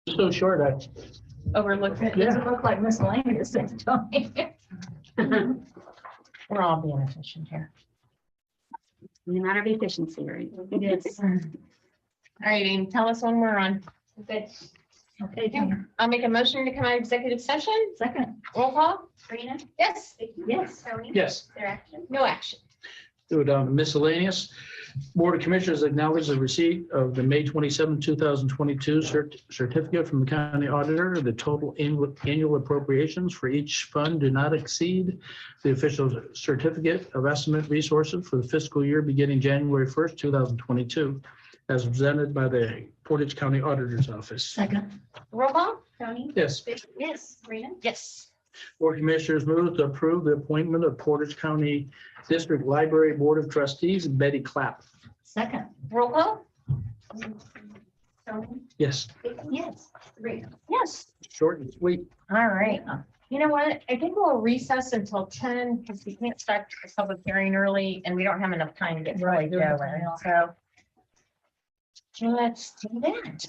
So short, Overlooked it. Yeah. Doesn't look like miscellaneous, don't it? We're all being efficient here. In a matter of efficiency, right? Yes. All right, Amy, tell us when we're on. Good. Okay, Tina. I'll make a motion to come out of executive session. Second. Roll call. Sabrina? Yes. Yes. Tony? yes, Their action? No action. do it down to miscellaneous. Board of Commissioners acknowledge the receipt of the May 27, 2022 certificate from the county auditor. The total annual appropriations for each fund do not exceed the official certificate of estimate resources for the fiscal year beginning January 1st, 2022, as presented by the Portage County Auditor's Office. Second. Roll call. Tony? Yes. Yes. Sabrina? Yes. Board of Commissioners move to approve the appointment of Portage County District Library Board of Trustees, Betty Clapp. Second. Roll call. Tony? Yes, Yes. Sabrina? Yes. short and sweet. All right. You know what? I think we'll recess until 10 because we can't start the public hearing early and we don't have enough time to get Right, fully doing going. it. So let's do that.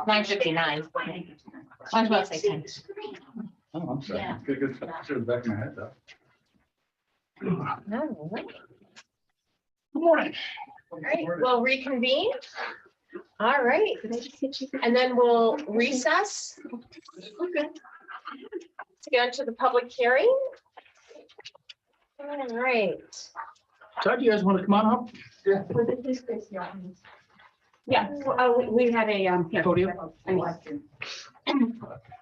9:59. I was about to say 10. Oh, I'm sorry. Yeah. Good, picture in the back of my head though. All right. Good morning. All right, we'll reconvene. All right, and then we'll recess to go into the public hearing. All right. Todd, do you guys want to come on up? Yeah. Yeah, we had a, yeah. Podium?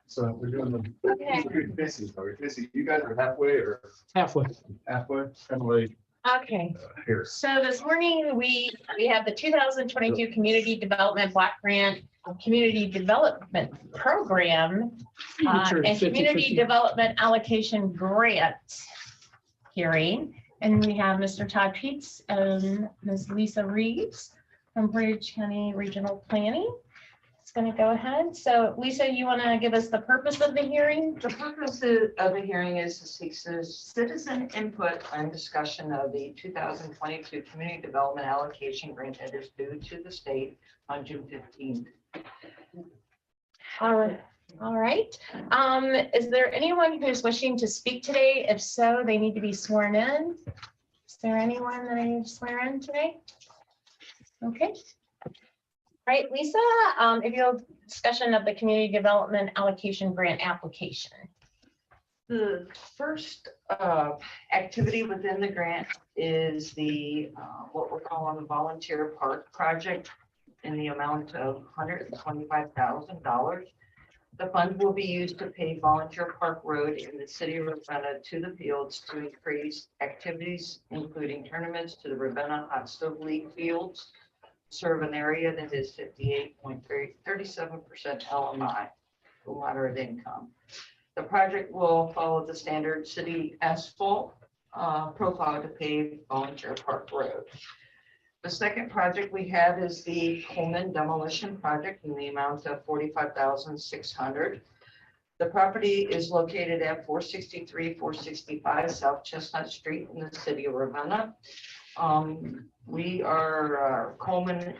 So we're doing the. Okay. You guys are halfway or Halfway. halfway, kind of like Okay, here. so this morning, we have the 2022 Community Development Block Grant Community Development Program Sure, and 50, Community 50. Development Allocation Grant hearing. And we have Mr. Todd Peets and Ms. Lisa Reeves from Portage County Regional Planning. It's going to go ahead. So Lisa, you want to give us the purpose of the hearing? The purpose of the hearing is to seek citizen input and discussion of the 2022 Community Development Allocation Grant that is due to the state on June 15th. All right. Is there anyone who's wishing to speak today? If so, they need to be sworn in. Is there anyone that I need to swear in today? Okay. All right, Lisa, if you have discussion of the Community Development Allocation Grant application. The first activity within the grant is the what we're calling the volunteer park project in the amount of $125,000. The funds will be used to pave Volunteer Park Road in the city of Ravenna to the fields to increase activities, including tournaments to the Ravenna Hot Stove League fields, serve an area that is 58.37% LMI, for moderate income. The project will follow the standard city asphalt profile to pave Volunteer Park Road. The second project we have is the Coleman demolition project in the amount of $45,600. The property is located at 463, 465 South Chestnut Street in the city of Ravenna. Coleman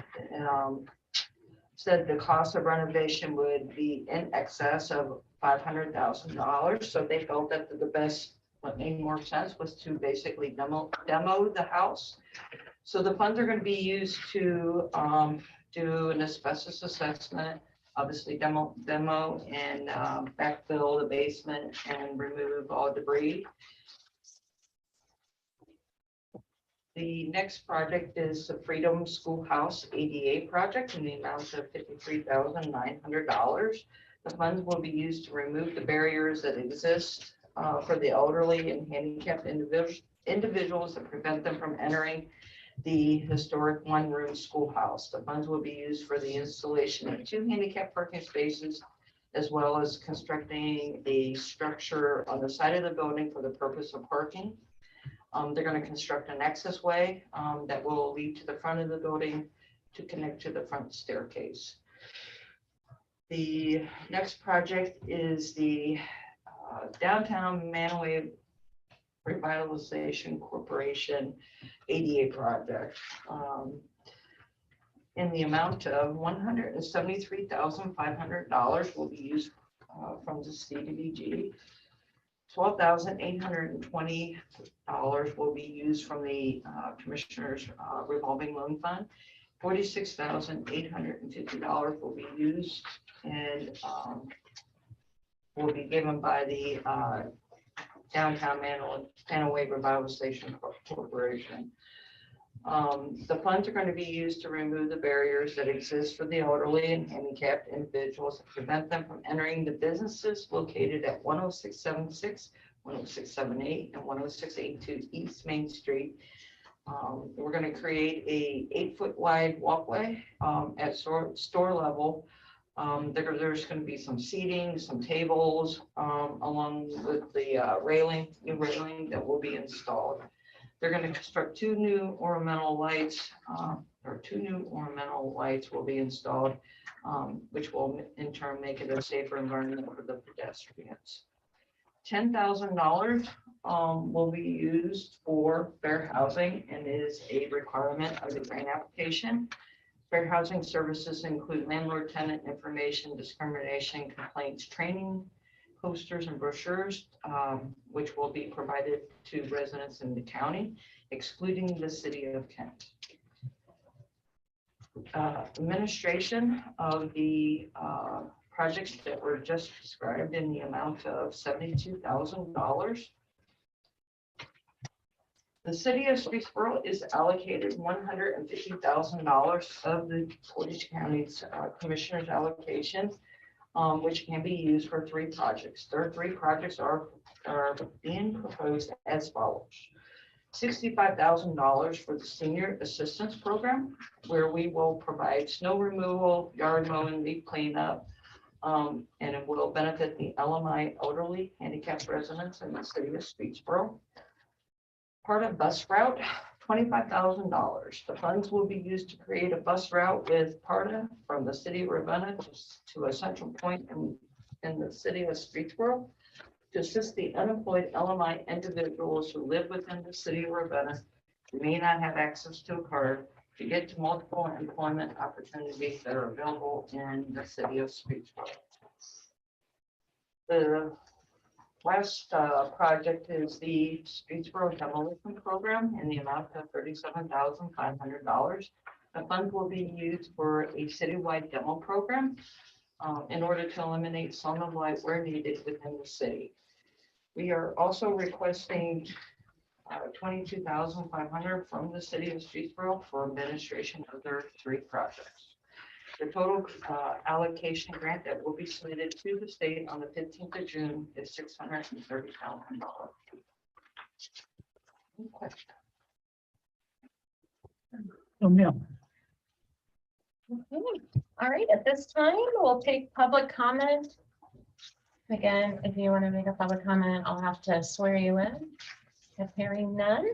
said the cost of renovation would be in excess of $500,000. So they felt that the best, what made more sense was to basically demo the house. So the funds are going to be used to do an asbestos assessment, obviously demo and backfill the basement and remove all debris. The next project is the Freedom Schoolhouse ADA project in the amount of $53,900. The funds will be used to remove the barriers that exist for the elderly and handicapped individuals that prevent them from entering the historic one-room schoolhouse. The funds will be used for the installation of 2 handicap parking spaces, as well as constructing a structure on the side of the building for the purpose of parking. They're going to construct an access way that will lead to the front of the building to connect to the front staircase. The next project is the downtown Manor Revitalization Corporation ADA project in the amount of $173,500 will be used from the CDBG. $12,820 will be used from the Commissioner's revolving loan fund. $46,850 will be used and will be given by the Downtown Manor Revitalization Corporation. The funds are going to be used to remove the barriers that exist for the elderly and handicapped individuals to prevent them from entering the businesses located at 10676, 10678, and 10682 East Main Street. We're going to create a 8-foot wide walkway at store level. There's going to be some seating, some tables, along with the new railing that will be installed. They're going to construct 2 new ornamental lights, will be installed, which will in turn make it a safer environment for the pedestrians. $10,000 will be used for fair housing and is a requirement of the grant application. Fair housing services include landlord tenant information, discrimination, complaints, training, posters and brochures, which will be provided to residents in the county, excluding the city of Kent. Administration of the projects that were just described in the amount of $72,000. The city of Streetsboro is allocated $150,000 of the Portage County's commissioner's allocation, which can be used for 3 projects. Their 3 projects are being proposed as follows. $65,000 for the senior assistance program, where we will provide snow removal, yard mowing, leaf cleanup, and it will benefit the LMI elderly handicapped residents in the city of Streetsboro. Part of bus route, $25,000. The funds will be used to create a bus route with PARTA from the city of Ravenna to a central point in the city of Streetsboro to assist the unemployed LMI individuals who live within the city of Ravenna who may not have access to a card to get to multiple employment opportunities that are available in the city of Streetsboro. The last project is the Streetsboro demolition program in the amount of $37,500. The funds will be used for a citywide demo program in order to eliminate some of light where needed within the city. We are also requesting $22,500 from the city of Streetsboro for administration of their 3 projects. The total allocation grant that will be submitted to the state on the 15th of June is $630,000. Any questions? Yeah. Okay. All right, at this time, we'll take public comment. Again, if you want to make a public comment, I'll have to swear you in. If hearing none,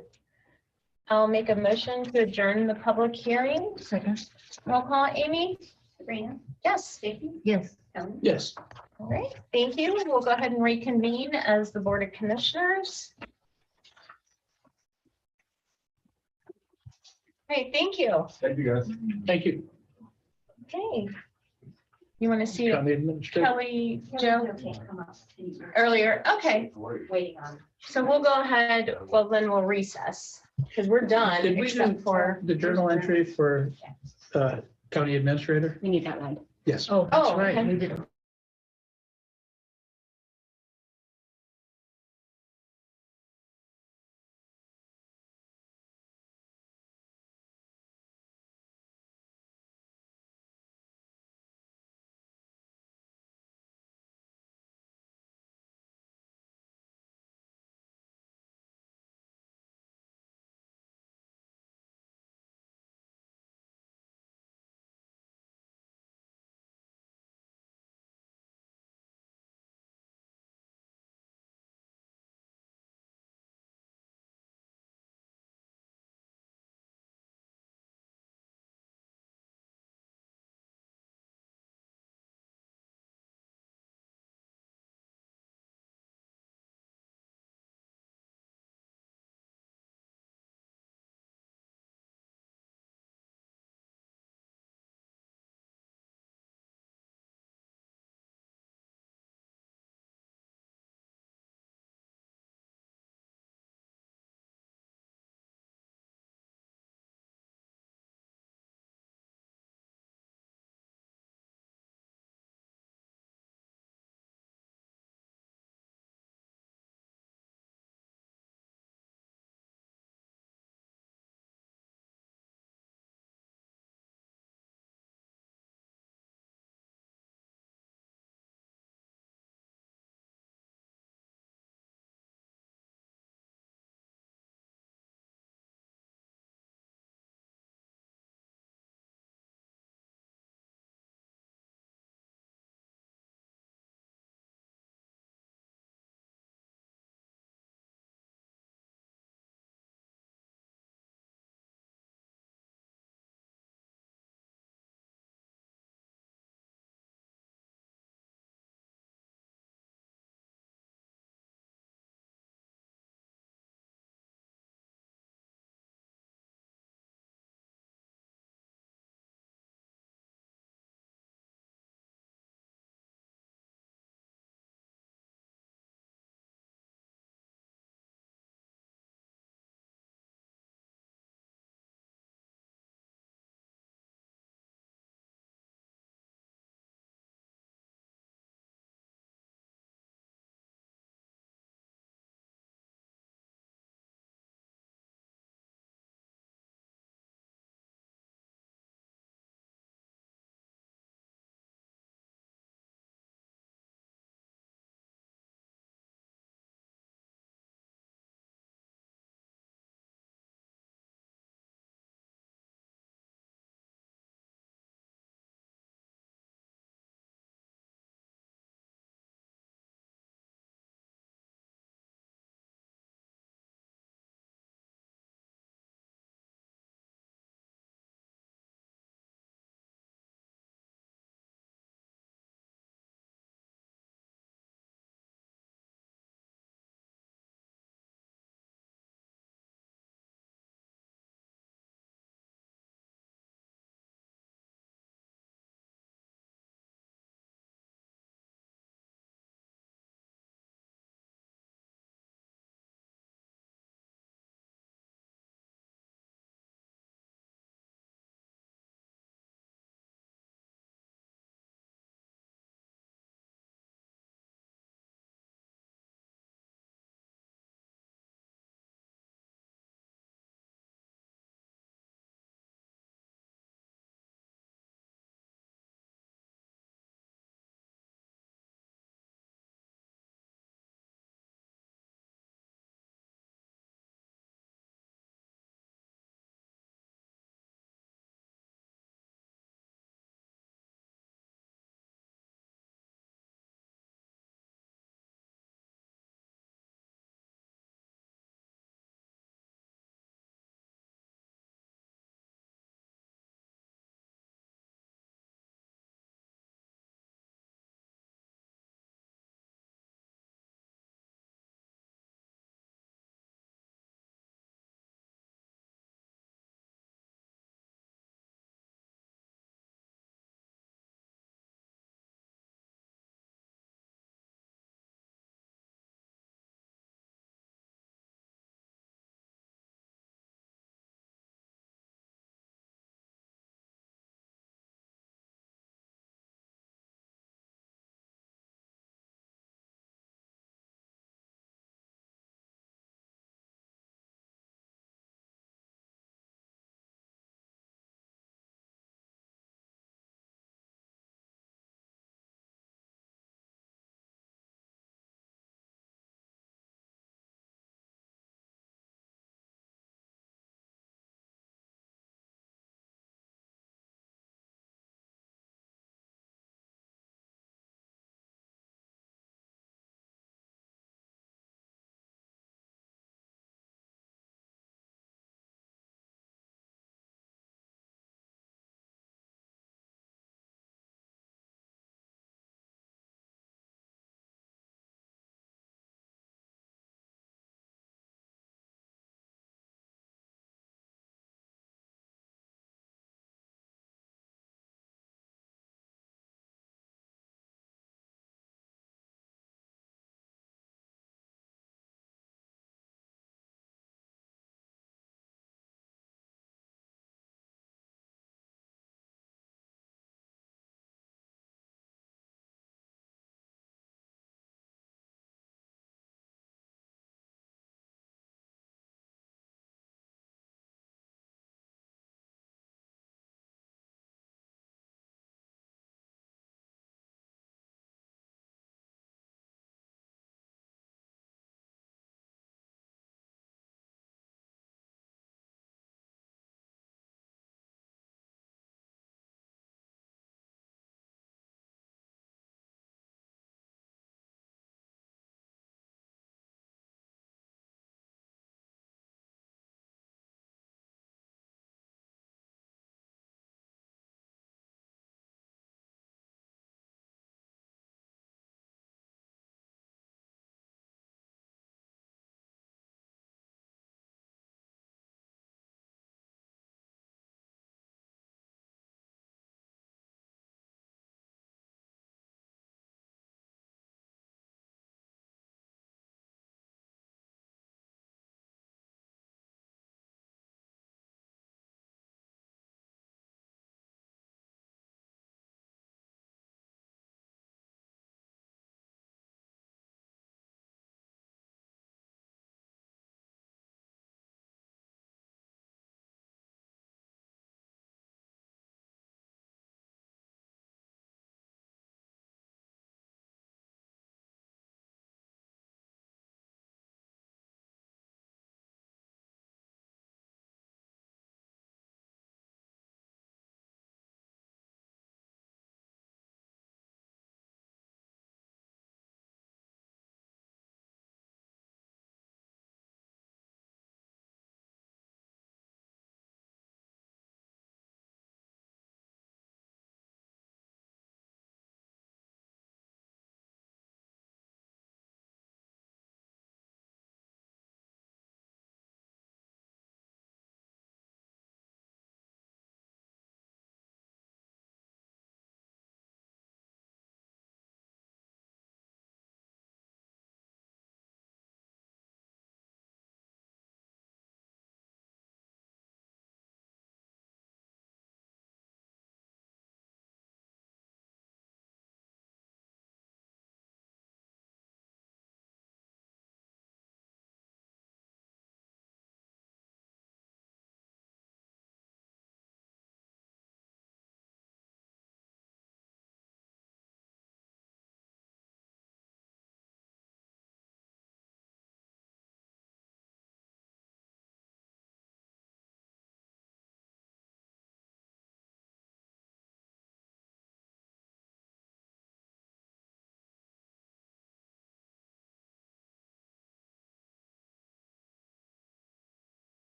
I'll make a motion to adjourn the public hearing. Second. Roll call, Amy? Sabrina, Yes. Stacy, Yes. Ellen. Yes. All right, thank you. We'll go ahead and reconvene as the Board of Commissioners. Okay, thank you. Thank you, guys. Thank you. Okay. You want to see County Administrator. Kelly, Joe Can't come up. He's earlier? Okay, waiting on. so we'll go ahead. Well, then we'll recess because we're done Did we except do for. the journal entry for County Administrator? We need that line. Yes. Oh, that's Oh, right. okay. We did.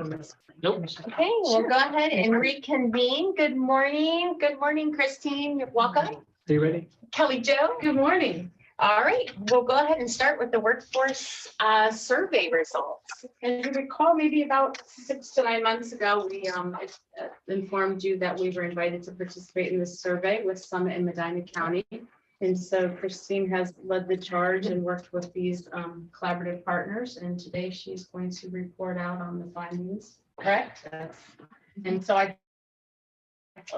Nope. Okay, we'll go ahead and reconvene. Good morning. Good morning, Christine. You're welcome. Are you ready? Kelly Jo, good morning. All right, we'll go ahead and start with the workforce survey results. As you recall, maybe about 6 to 9 months ago, we informed you that we were invited to participate in this survey with Summit and Medina County. And so Christine has led the charge and worked with these collaborative partners. And today she's going to report out on the findings. Correct? And so I'd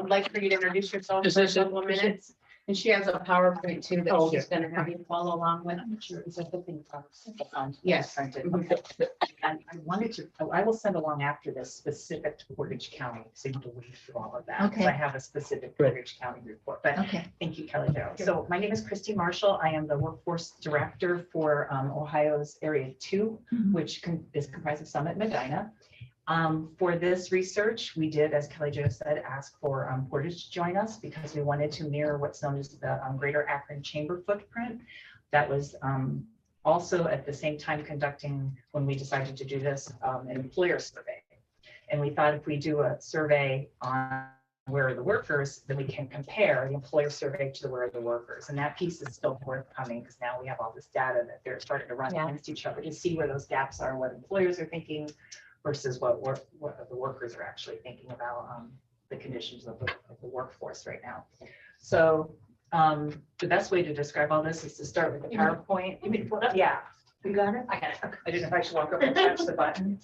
like for you to introduce yourself Is for a this it? couple of minutes. And she has a PowerPoint too Oh, that okay. she's going to have you follow along with. Is that the thing from the fund? Yes. Printed. Mhm. Okay. And I wanted to, I will send along after this specific to Portage County, so you can read through all of that. 'Cause Okay. I have a specific Right. Portage County report, but Okay. thank you, Kelly Jo. So my name is Christy Marshall. I am the workforce director for Ohio's Area 2, which is comprised of Summit, Medina. For this research, we did, as Kelly Jo said, ask for Portage to join us because we wanted to mirror what's known as the Greater Akron Chamber footprint. That was also at the same time conducting, when we decided to do this, an employer survey. And we thought if we do a survey on where are the workers, then we can compare the employer survey to the where are the workers. And that piece is still forthcoming because now we have all this data that they're starting to run Yeah. against each other to see where those gaps are, what employers are thinking versus what the workers are actually thinking about the conditions of the workforce right now. So the best way to describe all this is to start with the PowerPoint. You mean, yeah. You got it? I got it. Okay. I didn't know if I should walk over and touch the button.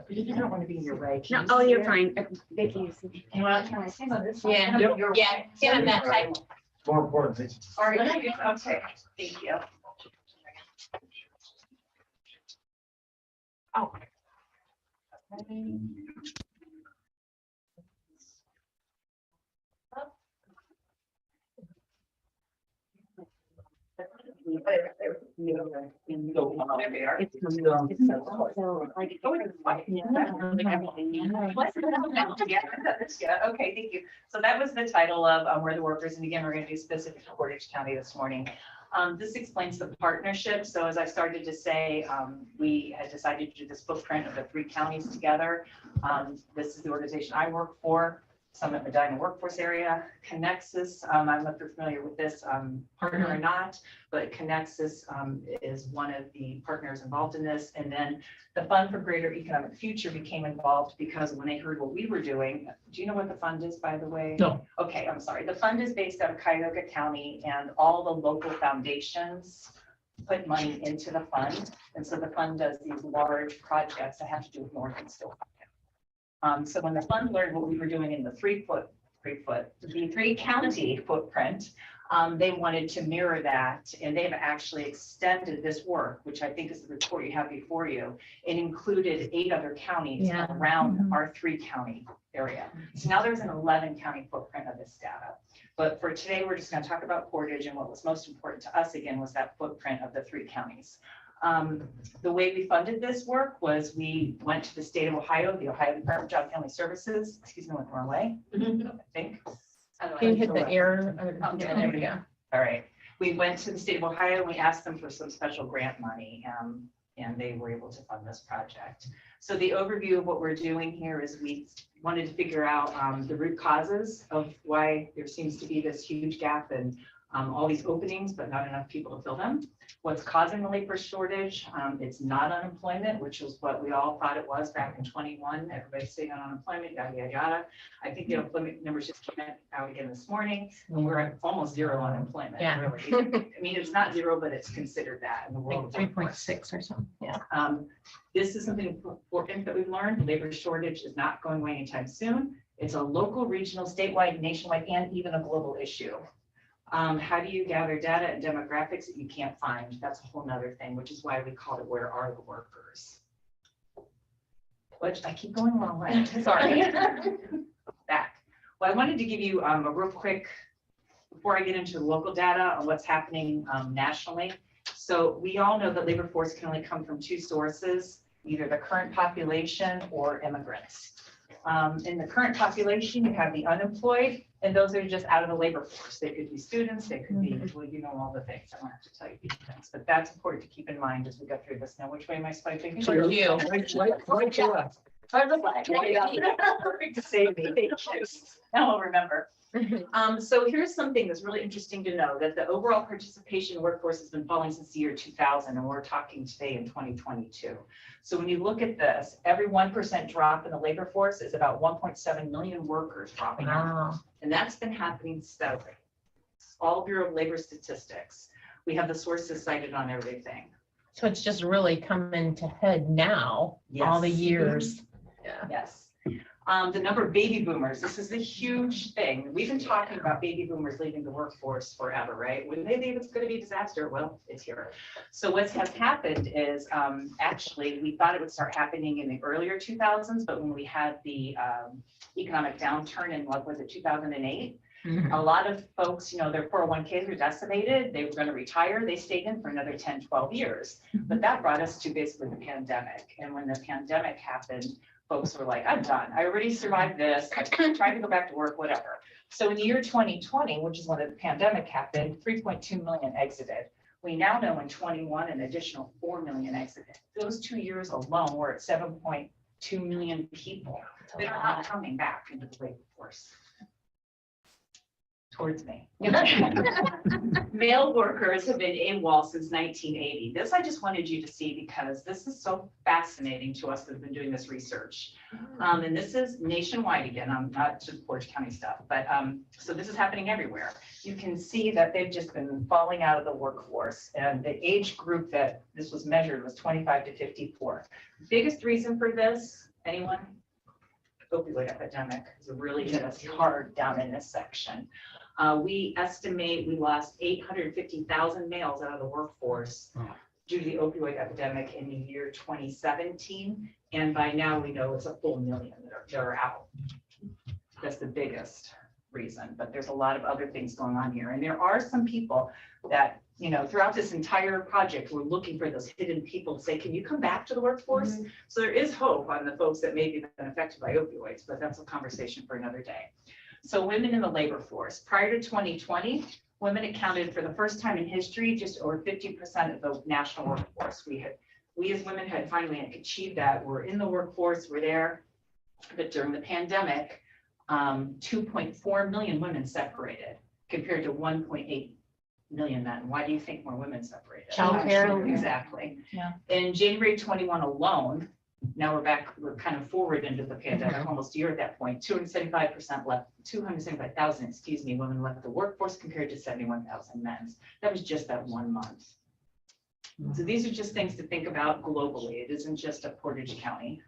You don't want to be in your way. Can you Oh, see you're it? fine. Thank you. Can I say about this? Yeah. You're- Yeah, get on that side. More important. Are you? Okay, thank you. Oh. Okay, thank you. So that was the title of Where the Workers, and again, we're going to do specific to Portage County this morning. This explains the partnership. So as I started to say, we had decided to do this footprint of the 3 counties together. This is the organization I work for, Summit Medina Workforce Area. Connexus, I'm not sure if you're familiar with this partner or not, but Connexus is one of the partners involved in this. And then the Fund for Greater Economic Future became involved because when they heard what we were doing, do you know what the fund is, by the way? No. Okay, I'm sorry. The fund is based out of Cuyahoga County, and all the local foundations put money into the fund. And so the fund does these large projects that have to do with North and Stillwater. So when the fund learned what we were doing in the three county footprint, they wanted to mirror that, and they've actually extended this work, which I think is the report you have before you. It included 8 other counties Yeah. around our 3 county area. So now there's an 11 county footprint of this data. But for today, we're just going to talk about Portage, and what was most important to us again was that footprint of the 3 counties. The way we funded this work was we went to the state of Ohio, the Ohio Department of Job and Family Services. Excuse me, went the wrong way, I think. Can you hit the error? Okay, There we go. All right. We went to the state of Ohio and we asked them for some special grant money, and they were able to fund this project. So the overview of what we're doing here is we wanted to figure out the root causes of why there seems to be this huge gap in all these openings, but not enough people to fill them. What's causing the labor shortage? It's not unemployment, which is what we all thought it was back in 21. Everybody's saying on unemployment, yada, yada, yada. I think the unemployment numbers just came out again this morning, and we're at almost 0 unemployment. Yeah. Really. I mean, it's not 0, but it's considered that in the Like world. 3.6 or something. Yeah. This is something important that we've learned. Labor shortage is not going away anytime soon. It's a local, regional, statewide, nationwide, and even a global issue. How do you gather data and demographics that you can't find? That's a whole nother thing, which is why we call it Where Are the Workers? Which I keep going the wrong way. Sorry. Back. Well, I wanted to give you a real quick, before I get into the local data on what's happening nationally. So we all know that labor force can only come from 2 sources, either the current population or immigrants. In the current population, you have the unemployed, and those are just out of the labor force. They could be students, they could be, well, you know, all the things. I don't have to tell you these things, but that's important to keep in mind as we go through this. Now, which way am I swiping? Towards you. Right to left. Perfect to save me, thank you. Now I'll remember. So here's something that's really interesting to know, that the overall participation workforce has been falling since the year 2000, and we're talking today in 2022. So when you look at this, every 1% drop in the labor force is about 1.7 million workers dropping out. Wow. And that's been happening steadily. All Bureau of Labor Statistics. We have the sources cited on everything. So it's just really coming to head now, all the Yes. years. Yeah. Yes. The number of baby boomers, this is the huge thing. We've been talking about baby boomers leaving the workforce forever, right? When they leave, it's going to be a disaster. Well, it's here. So what has happened is actually, we thought it would start happening in the earlier 2000s, but when we had the economic downturn in, what was it, 2008, a lot of folks, you know, their 401ks were decimated. They were going to retire. They stayed in for another 10, 12 years. But that brought us to basically the pandemic. And when the pandemic happened, folks were like, I'm done. I already survived this. I'm trying to go back to work, whatever. So in the year 2020, which is when the pandemic happened, 3.2 million exited. We now know in 21, an additional 4 million exited. Those 2 years alone, we're at 7.2 million people that are not coming back into the labor force. Towards me. Male workers have been AWOL since 1980. This I just wanted you to see because this is so fascinating to us that have been doing this research. And this is nationwide again, not just Portage County stuff, but so this is happening everywhere. You can see that they've just been falling out of the workforce, and the age group that this was measured was 25 to 54. Biggest reason for this, anyone? Opioid epidemic has really hit us hard down in this section. We estimate we lost 850,000 males out of the workforce due to the opioid epidemic in the year 2017. And by now we know it's a full million that are out. That's the biggest reason, but there's a lot of other things going on here. And there are some people that, you know, throughout this entire project, we're looking for those hidden people to say, can you come back to the workforce? So there is hope on the folks that may be been affected by opioids, but that's a conversation for another day. So women in the labor force, prior to 2020, women accounted for the first time in history, just over 50% of the national workforce. We as women had finally achieved that. We're in the workforce, we're there. But during the pandemic, 2.4 million women separated compared to 1.8 million men. Why do you think more women separated? Childcare. Exactly. Yeah. In January 21 alone, now we're kind of forward into the pandemic, almost a year at that point, 275,000, excuse me, women left the workforce compared to 71,000 men. That was just that 1 month. So these are just things to think about globally. It isn't just a Portage County.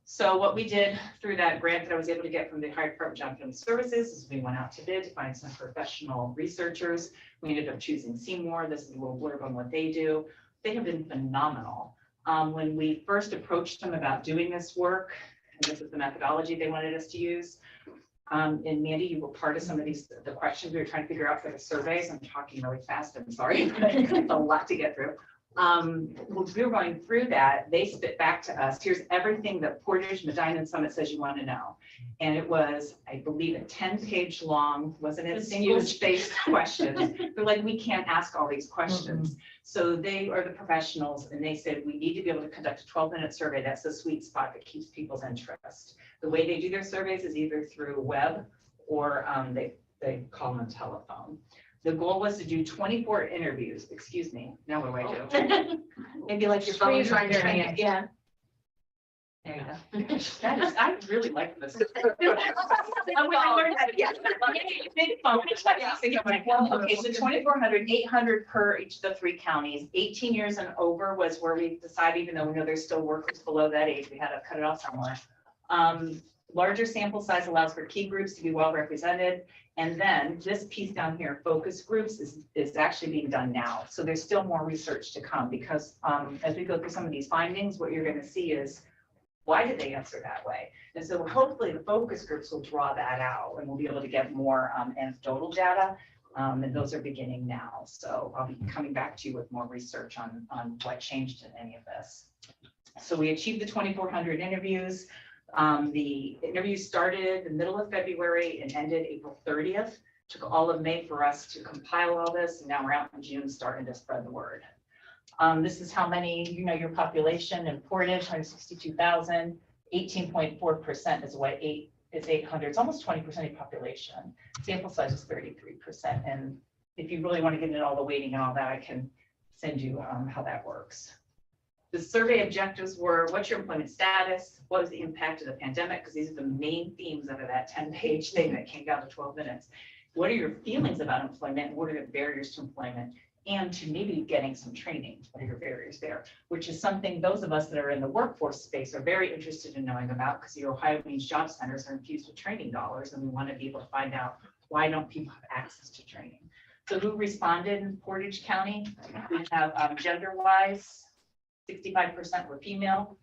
So what we did through that grant that I was able to get from the Ohio Department of Job and Family Services is we went out to bid to find some professional researchers. We ended up choosing Seymour. This is a little blurb on what they do. They have been phenomenal. When we first approached them about doing this work, and this is the methodology they wanted us to use. And Mandy, you were part of some of the questions we were trying to figure out for the surveys. I'm talking really fast, I'm sorry, but it's a lot to get through. When we were going through that, they spit back to us, here's everything that Portage, Medina, and Summit says you want to know. And it was, I believe, a 10-page long, wasn't it, single-spaced questions. They're like, we can't ask all these questions. So they are the professionals, and they said, we need to be able to conduct a 12-minute survey. That's the sweet spot that keeps people's interest. The way they do their surveys is either through web or they call on telephone. The goal was to do 24 interviews. Excuse me. Now what do I do? Maybe like your phone trying to train it. Yeah. There you go. That is, I really like this. I learned how to get big phone. Okay, so 2,400, 800 per each of the 3 counties. 18 years and over was where we decided, even though we know there's still workers below that age, we had to cut it off somewhere. Larger sample size allows for key groups to be well represented. And then this piece down here, focus groups, is actually being done now. So there's still more research to come because as we go through some of these findings, what you're going to see is why did they answer that way? And so hopefully the focus groups will draw that out and we'll be able to get more anecdotal data. And those are beginning now. So I'll be coming back to you with more research on what changed in any of this. So we achieved the 2,400 interviews. The interviews started the middle of February and ended April 30th. Took all of May for us to compile all this, and now we're out in June starting to spread the word. This is how many, you know, your population in Portage, 162,000. 18.4% is what is 800. It's almost 20% of the population. Sample size is 33%. And if you really want to get into all the weighting and all that, I can send you how that works. The survey objectives were, what's your employment status? What was the impact of the pandemic? Because these are the main themes out of that 10-page thing that came down to 12 minutes. What are your feelings about employment? What are the barriers to employment? And to maybe getting some training. What are your barriers there? Which is something those of us that are in the workforce space are very interested in knowing about, because the Ohio Means Job Centers are infused with training dollars, and we want to be able to find out why don't people have access to training. So who responded in Portage County? We have gender-wise, 65% were female.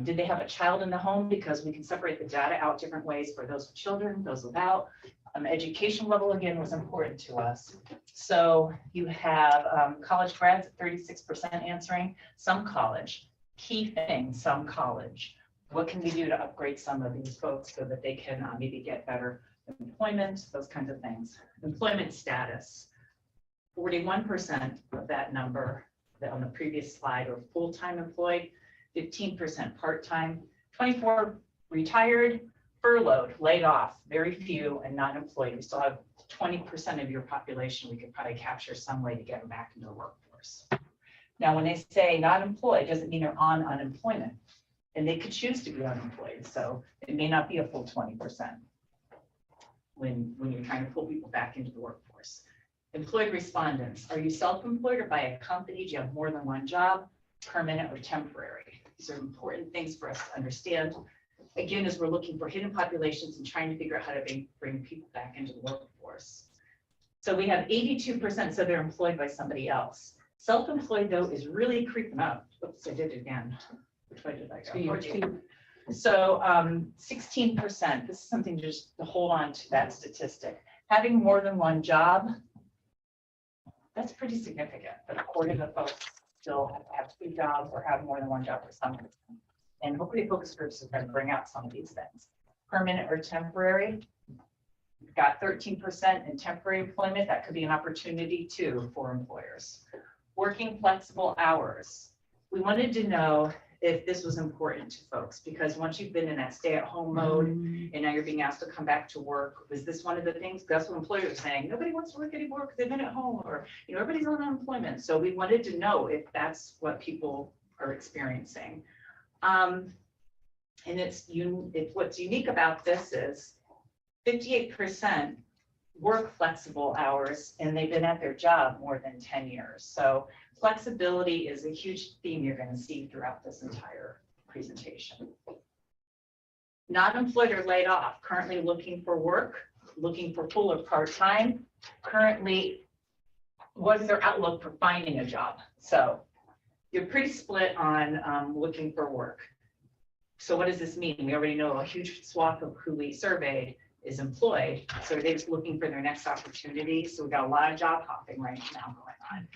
Did they have a child in the home? Because we can separate the data out different ways for those with children, those without. Education level, again, was important to us. So you have college grads at 36% answering, some college. Key thing, some college. What can we do to upgrade some of these folks so that they can maybe get better employment, those kinds of things. Employment status, 41% of that number that on the previous slide are full-time employed, 15% part-time, 24 retired, furloughed, laid off, very few, and not employed. We still have 20% of your population we could probably capture some way to get them back into the workforce. Now, when they say not employed, doesn't mean they're on unemployment, and they could choose to be unemployed. So it may not be a full 20% when you're trying to pull people back into the workforce. Employed respondents, are you self-employed or by a company? Do you have more than one job, permanent or temporary? These are important things for us to understand. Again, as we're looking for hidden populations and trying to figure out how to bring people back into the workforce. So we have 82%, so they're employed by somebody else. Self-employed, though, is really creeping up. Oops, I did it again. Which way did I go? 14. So 16%, this is something just to hold on to that statistic. Having more than one job, that's pretty significant. But a quarter of the folks still have two jobs or have more than one job for some reason. And hopefully focus groups is going to bring out some of these things. Permanent or temporary, we've got 13% in temporary employment. That could be an opportunity too for employers. Working flexible hours. We wanted to know if this was important to folks, because once you've been in that stay-at-home mode and now you're being asked to come back to work, is this one of the things? That's what employers are saying. Nobody wants to work anymore because they've been at home, or everybody's on unemployment. So we wanted to know if that's what people are experiencing. And what's unique about this is 58% work flexible hours, and they've been at their job more than 10 years. So flexibility is a huge theme you're going to see throughout this entire presentation. Not employed or laid off, currently looking for work, looking for full or part-time. Currently, what is their outlook for finding a job? So you're pretty split on looking for work. So what does this mean? We already know a huge swath of who we surveyed is employed. So they're just looking for their next opportunity. So we've got a lot of job hopping right now going on.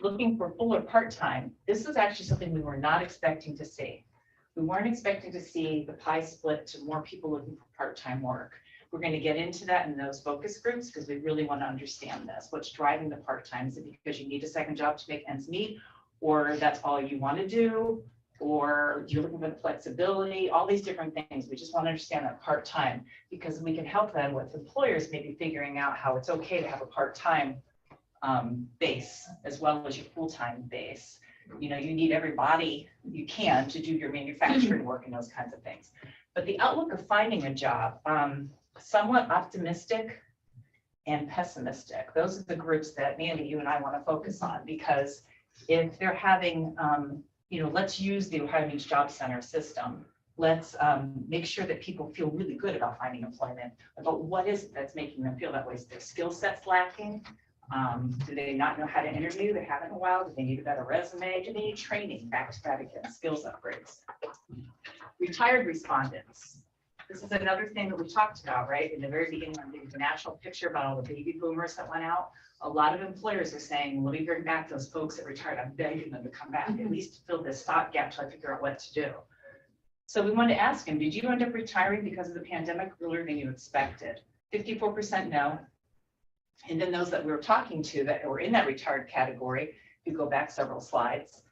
Looking for full or part-time. This is actually something we were not expecting to see. We weren't expecting to see the pie split to more people looking for part-time work. We're going to get into that in those focus groups because we really want to understand this. What's driving the part-time? Is it because you need a second job to make ends meet, or that's all you want to do, or you're looking for the flexibility, all these different things. We just want to understand that part-time, because we can help them with employers maybe figuring out how it's okay to have a part-time base as well as your full-time base. You need everybody you can to do your manufacturing work and those kinds of things. But the outlook of finding a job, somewhat optimistic and pessimistic. Those are the groups that Mandy, you and I want to focus on, because if they're having, let's use the Ohio Means Job Center system. Let's make sure that people feel really good about finding employment, about what is it that's making them feel that way. Is their skill sets lacking? Do they not know how to interview? They haven't in a while. Do they need a better resume? Do they need training? Back to that again, skills upgrades. Retired respondents. This is another thing that we talked about, right? In the very beginning, I'm giving the national picture about all the baby boomers that went out. A lot of employers are saying, let me bring back those folks that retired. I'm begging them to come back, at least to fill this stopgap till I figure out what to do. So we wanted to ask him, did you end up retiring because of the pandemic earlier than you expected? 54% no. And then those that we were talking to that were in that retired category, if you go back several slides,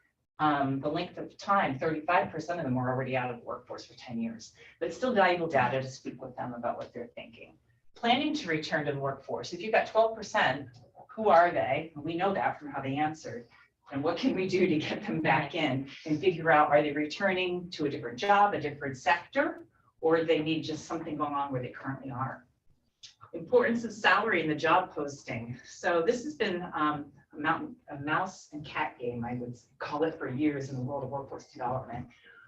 The length of time, 35% of them were already out of the workforce for 10 years, but it's still valuable data to speak with them about what they're thinking. Planning to return to the workforce, if you've got 12%, who are they? We know that from how they answered. And what can we do to get them back in and figure out, are they returning to a different job, a different sector, or they need just something going on where they currently are? Importance of salary in the job posting. So this has been a mouse and cat game, I would call it, for years in the world of workforce development,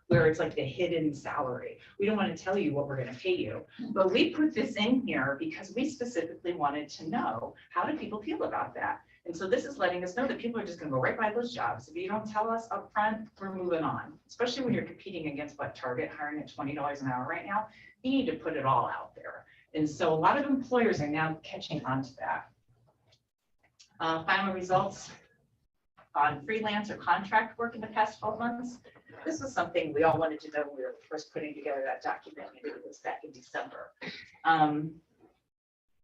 where it's like the hidden salary. We don't want to tell you what we're going to pay you, but we put this in here because we specifically wanted to know, how do people feel about that? And so this is letting us know that people are just going to go right by those jobs. If you don't tell us up front, we're moving on, especially when you're competing against what Target hiring at $20 an hour right now. You need to put it all out there. And so a lot of employers are now catching on to that. Final results on freelance or contract work in the past 12 months. This was something we all wanted to know when we were first putting together that document. Maybe it was back in December.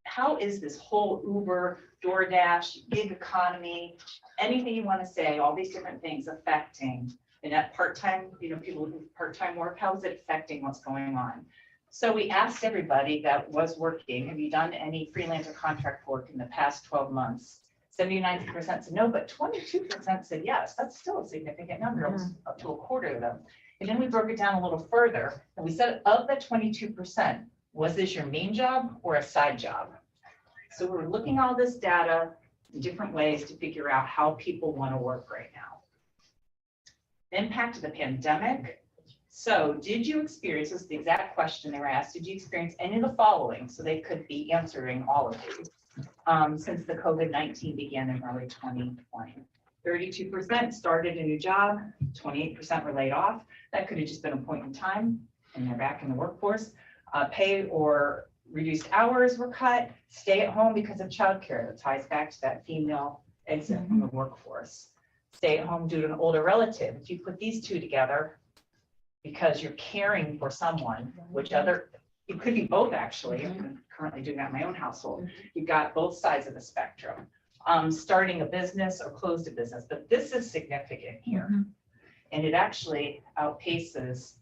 How is this whole Uber, DoorDash, gig economy, anything you want to say, all these different things affecting, and that part-time, people who part-time work, how is it affecting what's going on? So we asked everybody that was working, have you done any freelance or contract work in the past 12 months? 79% said no, but 22% said yes. That's still a significant number, almost up to a quarter of them. And then we broke it down a little further, and we said of the 22%, was this your main job or a side job? So we're looking at all this data in different ways to figure out how people want to work right now. The impact of the pandemic. So did you experience, this is the exact question they were asked, did you experience any of the following? So they could be answering all of these since the COVID-19 began in early 2020. 32% started a new job, 28% were laid off. That could have just been a point in time and they're back in the workforce. Pay or reduced hours were cut, stay at home because of childcare. That ties back to that female exit from the workforce. Stay at home due to an older relative. If you put these two together, because you're caring for someone, it could be both actually. I'm currently doing that in my own household. You've got both sides of the spectrum. Starting a business or closed a business, but this is significant here. And it actually outpaces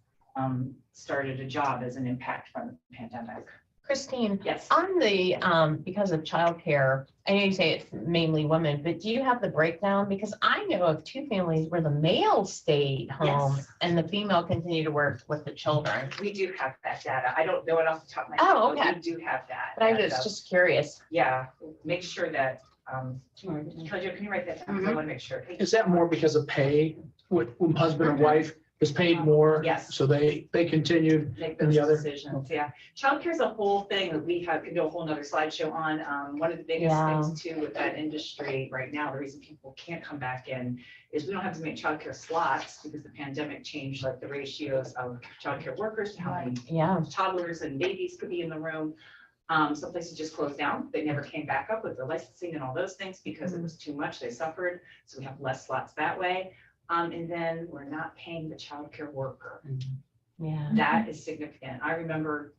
started a job as an impact from the pandemic. Christine, Yes. on the, because of childcare, I know you say it's mainly women, but do you have the breakdown? Because I know of two families where the male stayed home Yes. and the female continued to work with the children. We do have that data. I don't know it off the top of my head. Oh, but okay. We do have that. But I And, was just curious. yeah, make sure that, Joe, can you write that down? I want to make sure. Is that more because of pay, when husband and wife is paid more? Yes. So they continued. Make And those the other? decisions, yeah. Childcare is a whole thing that we have, could do a whole nother slideshow on. One of the biggest Yeah. things too with that industry right now, the reason people can't come back in is we don't have to make childcare slots because the pandemic changed like the ratios of childcare workers to how many Yeah. toddlers and babies could be in the room. Some places just closed down. They never came back up with the licensing and all those things because it was too much. They suffered. So we have less slots that way. And then we're not paying the childcare worker. Yeah. That is significant. I remember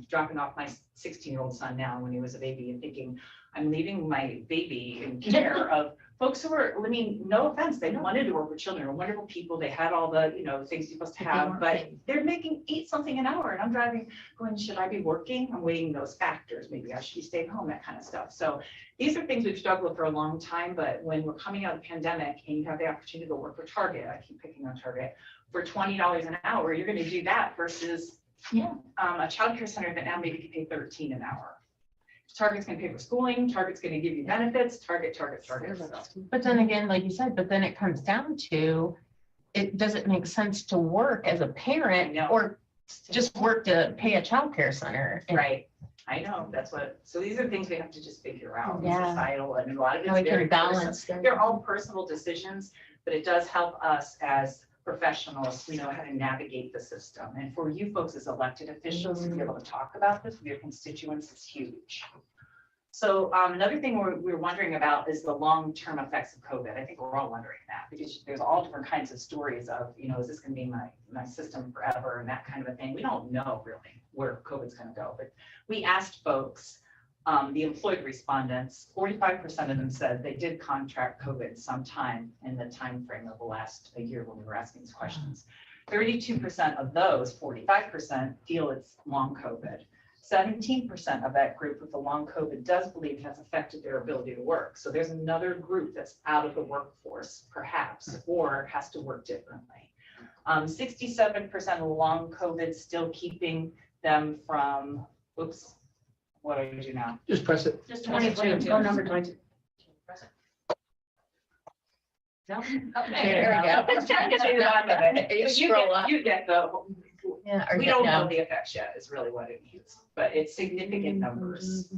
dropping off my 16-year-old son now when he was a baby and thinking, I'm leaving my baby in care of folks who were, I mean, no offense, they wanted to work with children, are wonderful people. They had all the, things you're supposed to have, but they're making $8 an hour and I'm driving, going, should I be working? I'm weighing those factors. Maybe I should be staying home, that kind of stuff. So these are things we've struggled with for a long time, but when we're coming out of the pandemic and you have the opportunity to go work for Target, I keep picking on Target, for $20 an hour, you're going to do that versus a childcare center that now maybe can pay $13 an hour. Target's going to pay for schooling. Target's going to give you benefits. Target. So. But then again, like you said, but then it comes down to, does it make sense to work as a parent or just work to pay a childcare center? Right. I know. That's what. So these are things we have to just figure out. Yeah. Societal, and a lot of How we it's can very balance personal. them. They're all personal decisions, but it does help us as professionals. We know how to navigate the system, and for you folks as elected officials to be able to talk about this with your constituents is huge. So another thing we're wondering about is the long-term effects of COVID. I think we're all wondering that because there's all different kinds of stories of, is this going to be my system forever and that kind of a thing. We don't know really where COVID's going to go, but we asked folks the employed respondents, 45% of them said they did contract COVID sometime in the time frame of the last year when we were asking these questions. 32% of those, 45%, feel it's long COVID. 17% of that group with the long COVID does believe it has affected their ability to work. So there's another group that's out of the workforce, perhaps, or has to work differently. 67% of the long COVID still keeping them from, oops, what do I do now? Just press it. Just 22. Go number 22. No? There we go. It's trying to get to the bottom of it. You scroll up. You get the, Yeah. or we get don't know down. the effects yet is really what it means, but it's significant numbers.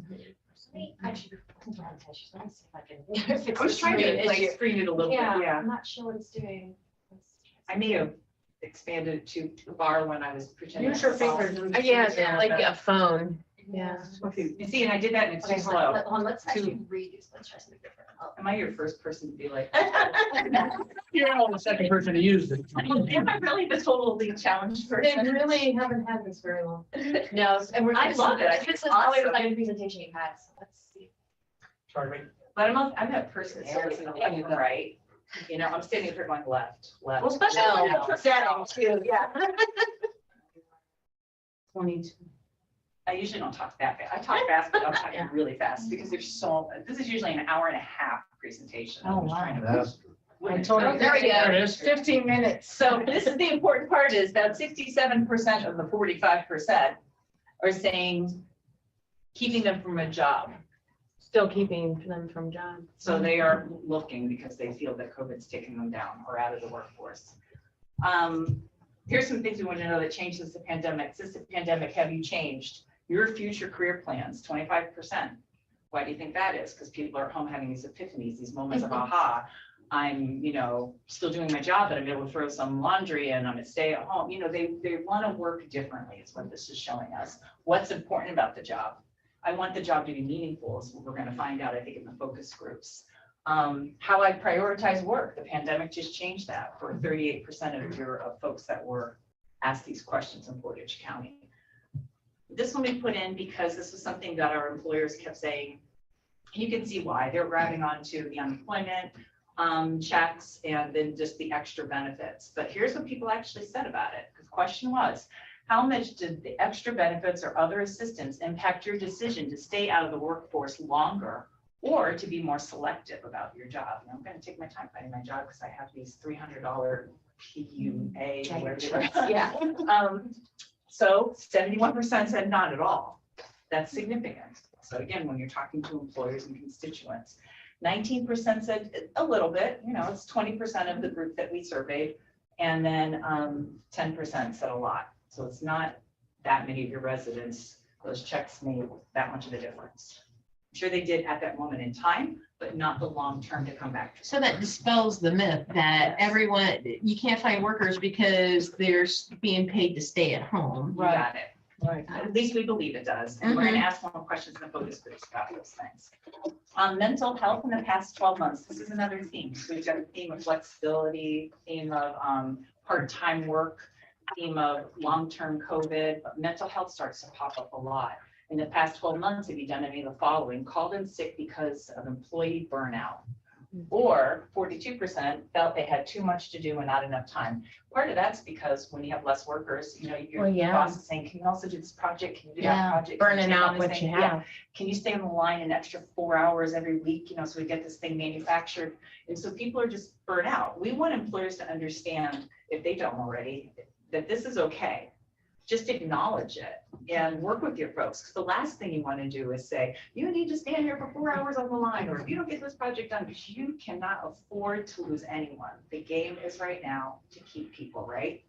Actually, let me see if I can. I was trying to like screen it a little bit, yeah. I'm not sure what it's doing. I may have expanded it to the bar when I was pretending. Use your to solve. fingers. Yeah, like a phone. Yeah. Okay, you see, and I did that and it's Okay, too hold on, slow. hold on, let's actually let's try something different. Oh. Am I your first person to be like? You're only the second person to use it. Am I really the totally challenged They person? really haven't had this very long. No, and we're. I love it. I think This it's is always awesome. like a presentation you had, so let's see. But I'm that person that's always gonna let you go right. You know, I'm standing here going left. Well, especially No. when you're presenting too, yeah. 22. I usually don't talk that fast. I talk fast, but I'm talking Yeah. really fast because there's so, this is usually an hour and a half presentation. I'm Oh, just wow. trying to- That's I told you. There we go. There it is. 15 minutes. So this is the important part is that 67% of the 45% are saying keeping them from a job. Still keeping them from jobs. So they are looking because they feel that COVID's taking them down or out of the workforce. Here's some things we want to know that changed since the pandemic. Since the pandemic, have you changed your future career plans? 25%. Why do you think that is? Because people are at home having these epiphanies, these moments of aha. I'm, still doing my job, but I'm able to throw some laundry and I'm gonna stay at home. They want to work differently is what this is showing us. What's important about the job? I want the job to be meaningful is what we're going to find out, I think, in the focus groups. How I prioritize work. The pandemic just changed that for 38% of folks that were asked these questions in Portage County. This one we put in because this was something that our employers kept saying. You can see why they're grabbing onto the unemployment checks and then just the extra benefits. But here's what people actually said about it. The question was, how much did the extra benefits or other assistance impact your decision to stay out of the workforce longer or to be more selective about your job? And I'm going to take my time finding my job because I have these $300 PUA. whatever. Yeah. So 71% said not at all. That's significant. So again, when you're talking to employers and constituents, 19% said a little bit, it's 20% of the group that we surveyed. And then 10% said a lot. So it's not that many of your residents, those checks made that much of a difference. I'm sure they did at that moment in time, but not the long term to come back to. So that dispels the myth that everyone, you can't find workers because they're being paid to stay at home. You got it. Right. At least we believe it does. And we're going to ask more questions in the focus groups about those things. Mental health in the past 12 months. This is another theme. So we've got a theme of flexibility, theme of part-time work, theme of long-term COVID, but mental health starts to pop up a lot. In the past 12 months, have you done any of the following? Called in sick because of employee burnout. Or 42% felt they had too much to do and not enough time. Part of that's because when you have less workers, your Well, yeah. boss is saying, can you also do this project? Can you do that Yeah, project? Can you burning take on out this what thing? you Yeah. have. Can you stay on the line an extra 4 hours every week, so we get this thing manufactured? And so people are just burnt out. We want employers to understand, if they don't already, that this is okay. Just acknowledge it and work with your folks. Because the last thing you want to do is say, you need to stand here for 4 hours on the line, or if you don't get this project done, because you cannot afford to lose anyone. The game is right now to keep people, right?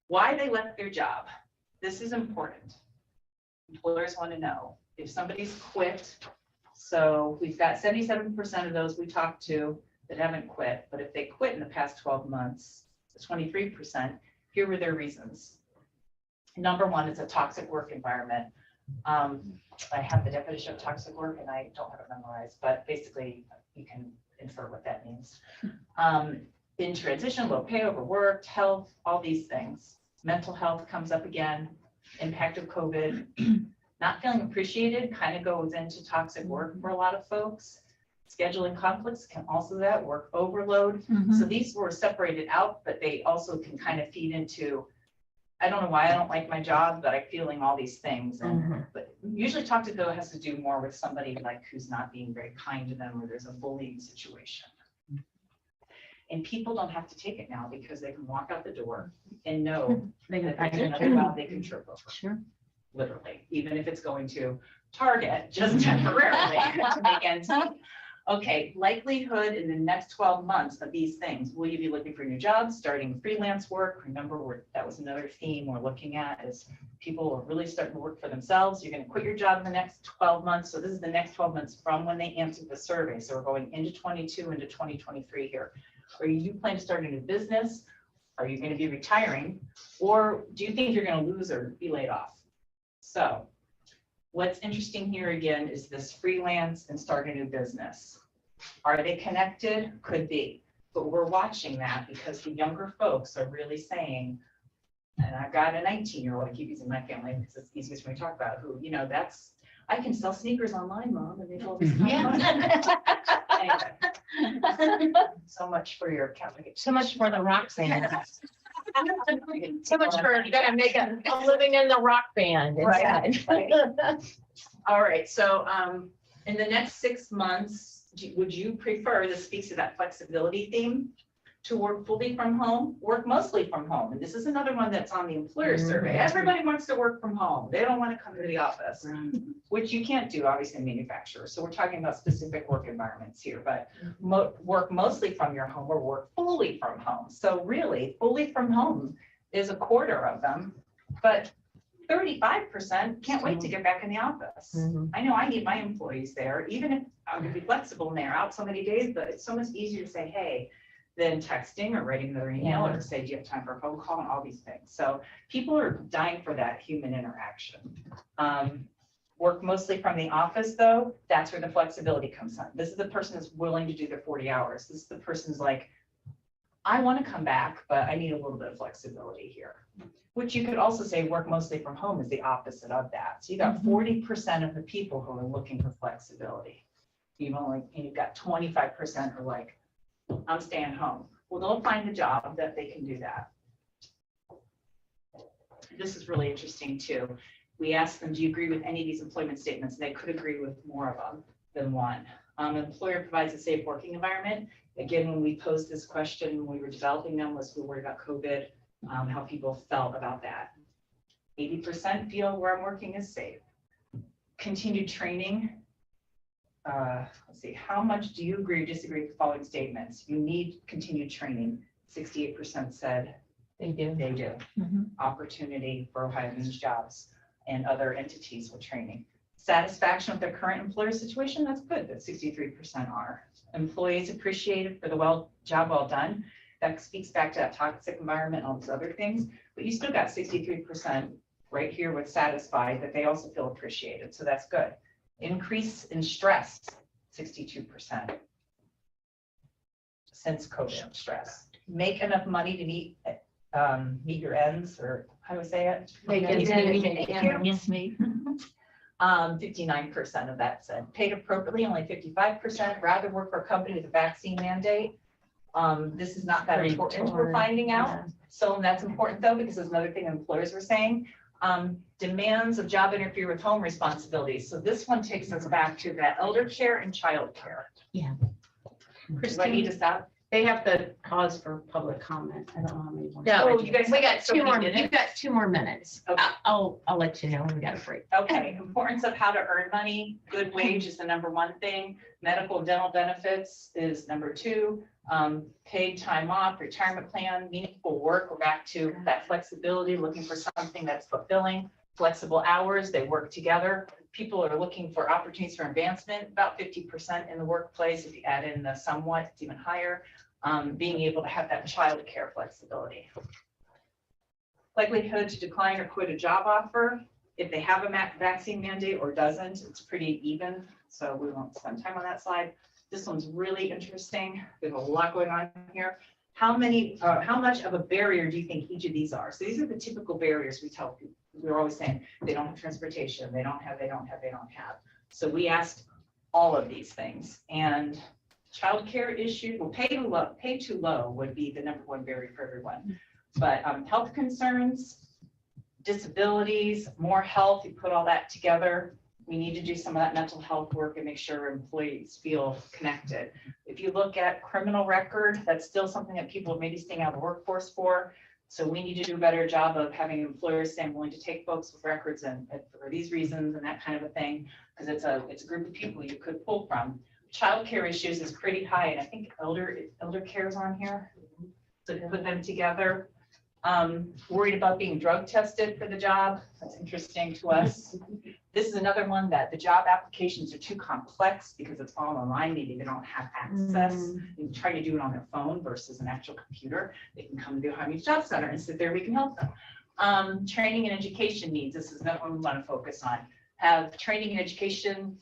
Why they left their job. This is important. Employers want to know if somebody's quit. So we've got 77% of those we talked to that haven't quit, but if they quit in the past 12 months, 23%, here were their reasons. Number one is a toxic work environment. I have the definition of toxic work and I don't have it memorized, but basically you can infer what that means. In transition, low pay, overworked, health, all these things. Mental health comes up again, impact of COVID. Not feeling appreciated kind of goes into toxic work for a lot of folks. Scheduling conflicts can also do that, work overload. So these were separated out, but they also can kind of feed into, I don't know why I don't like my job, but I'm feeling all these things. And but usually toxic though has to do more with somebody like who's not being very kind to them, or there's a bullying situation. And people don't have to take it now because they can walk out the door and know They that can there's another job they can trip over, Sure. literally, even if it's going to Target just temporarily to make ends meet. Okay, likelihood in the next 12 months of these things. Will you be looking for new jobs, starting freelance work? Remember, that was another theme we're looking at, is people are really starting to work for themselves. You're going to quit your job in the next 12 months. So this is the next 12 months from when they answered the survey. So we're going into 22 into 2023 here. Are you planning to start a new business? Are you going to be retiring? Or do you think you're going to lose or be laid off? So what's interesting here again is this freelance and start a new business. Are they connected? Could be, but we're watching that because the younger folks are really saying, and I've got a 19-year-old, I keep using my family because it's easiest for me to talk about, who, you know, that's, I can sell sneakers online, Mom, and they told me. Anyway. So much for your Catholic. So much for the rock band. So much for gonna make a living in the rock band. Right, instead. All right, so in the next 6 months, would you prefer, this speaks to that flexibility theme, to work fully from home, work mostly from home? And this is another one that's on the employer survey. Everybody wants to work from home. They don't want to come to the office, which you can't do, obviously, in manufacturers. So we're talking about specific work environments here, but work mostly from your home or work fully from home. So really, fully from home is a quarter of them, but 35% can't wait to get back in the office. I know I need my employees there, even if I'm going to be flexible and they're out so many days, but it's so much easier to say, hey, than texting or writing their email or say, do you have time for a phone call, and all these things. So people are dying for that human interaction. Work mostly from the office though, that's where the flexibility comes in. This is the person that's willing to do their 40 hours. This is the person's like, I want to come back, but I need a little bit of flexibility here. Which you could also say work mostly from home is the opposite of that. So you got 40% of the people who are looking for flexibility. You've got 25% are like, I'm staying home. Well, they'll find a job that they can do that. This is really interesting too. We asked them, do you agree with any of these employment statements? And they could agree with more of them than one. Employer provides a safe working environment. Again, when we posed this question, when we were developing them, was we were worried about COVID, how people felt about that. 80% feel where I'm working is safe. Continued training. Let's see, how much do you agree or disagree with the following statements? You need continued training. 68% said They do. they do. Opportunity for Ohio Means Jobs and other entities with training. Satisfaction with their current employer situation, that's good, that 63% are. Employees appreciated for the job well done. That speaks back to that toxic environment and all these other things, but you still got 63% right here with satisfied, that they also feel appreciated, so that's good. Increase in stress, 62% since COVID stress. Make enough money to meet your ends, or how do I say it? Make ends meet. Yes, me. 59% of that said paid appropriately, only 55%. Rather work for a company with a vaccine mandate. This is not that important, we're finding out. So that's important though, because there's another thing employers were saying. Demands of job interfere with home responsibilities. So this one takes us back to that elder care and child care. Yeah. Do I need to stop? They have to pause for public comment. I don't know how many more. No, Oh, you guys we got so 2 many more, minutes? you've got 2 more minutes. Okay. I'll let you know when we got a break. Okay, importance of how to earn money. Good wage is the #1 thing. Medical dental benefits is #2. Paid time off, retirement plan, meaningful work. We're back to that flexibility, looking for something that's fulfilling. Flexible hours, they work together. People are looking for opportunities for advancement, about 50% in the workplace. If you add in the somewhat, it's even higher. Being able to have that child care flexibility. Likelihood to decline or quit a job offer. If they have a vaccine mandate or doesn't, it's pretty even. So we won't spend time on that slide. This one's really interesting. There's a lot going on here. How much of a barrier do you think each of these are? So these are the typical barriers we tell we're always saying, they don't have transportation, they don't have. So we asked all of these things, and childcare issue, well, pay too low would be the number one barrier for everyone. But health concerns, disabilities, more health, you put all that together. We need to do some of that mental health work and make sure employees feel connected. If you look at criminal record, that's still something that people may be staying out of the workforce for. So we need to do a better job of having employers saying, I'm willing to take folks with records and for these reasons and that kind of a thing, because it's a group of people you could pull from. Childcare issues is pretty high, and I think elder care is on here. So put them together. Worried about being drug tested for the job. That's interesting to us. This is another one that the job applications are too complex because it's all online. Maybe they don't have access. You try to do it on their phone versus an actual computer. They can come to the Ohio Beach Job Center and sit there. We can help them. Training and education needs. This is not what we want to focus on. Have training and education.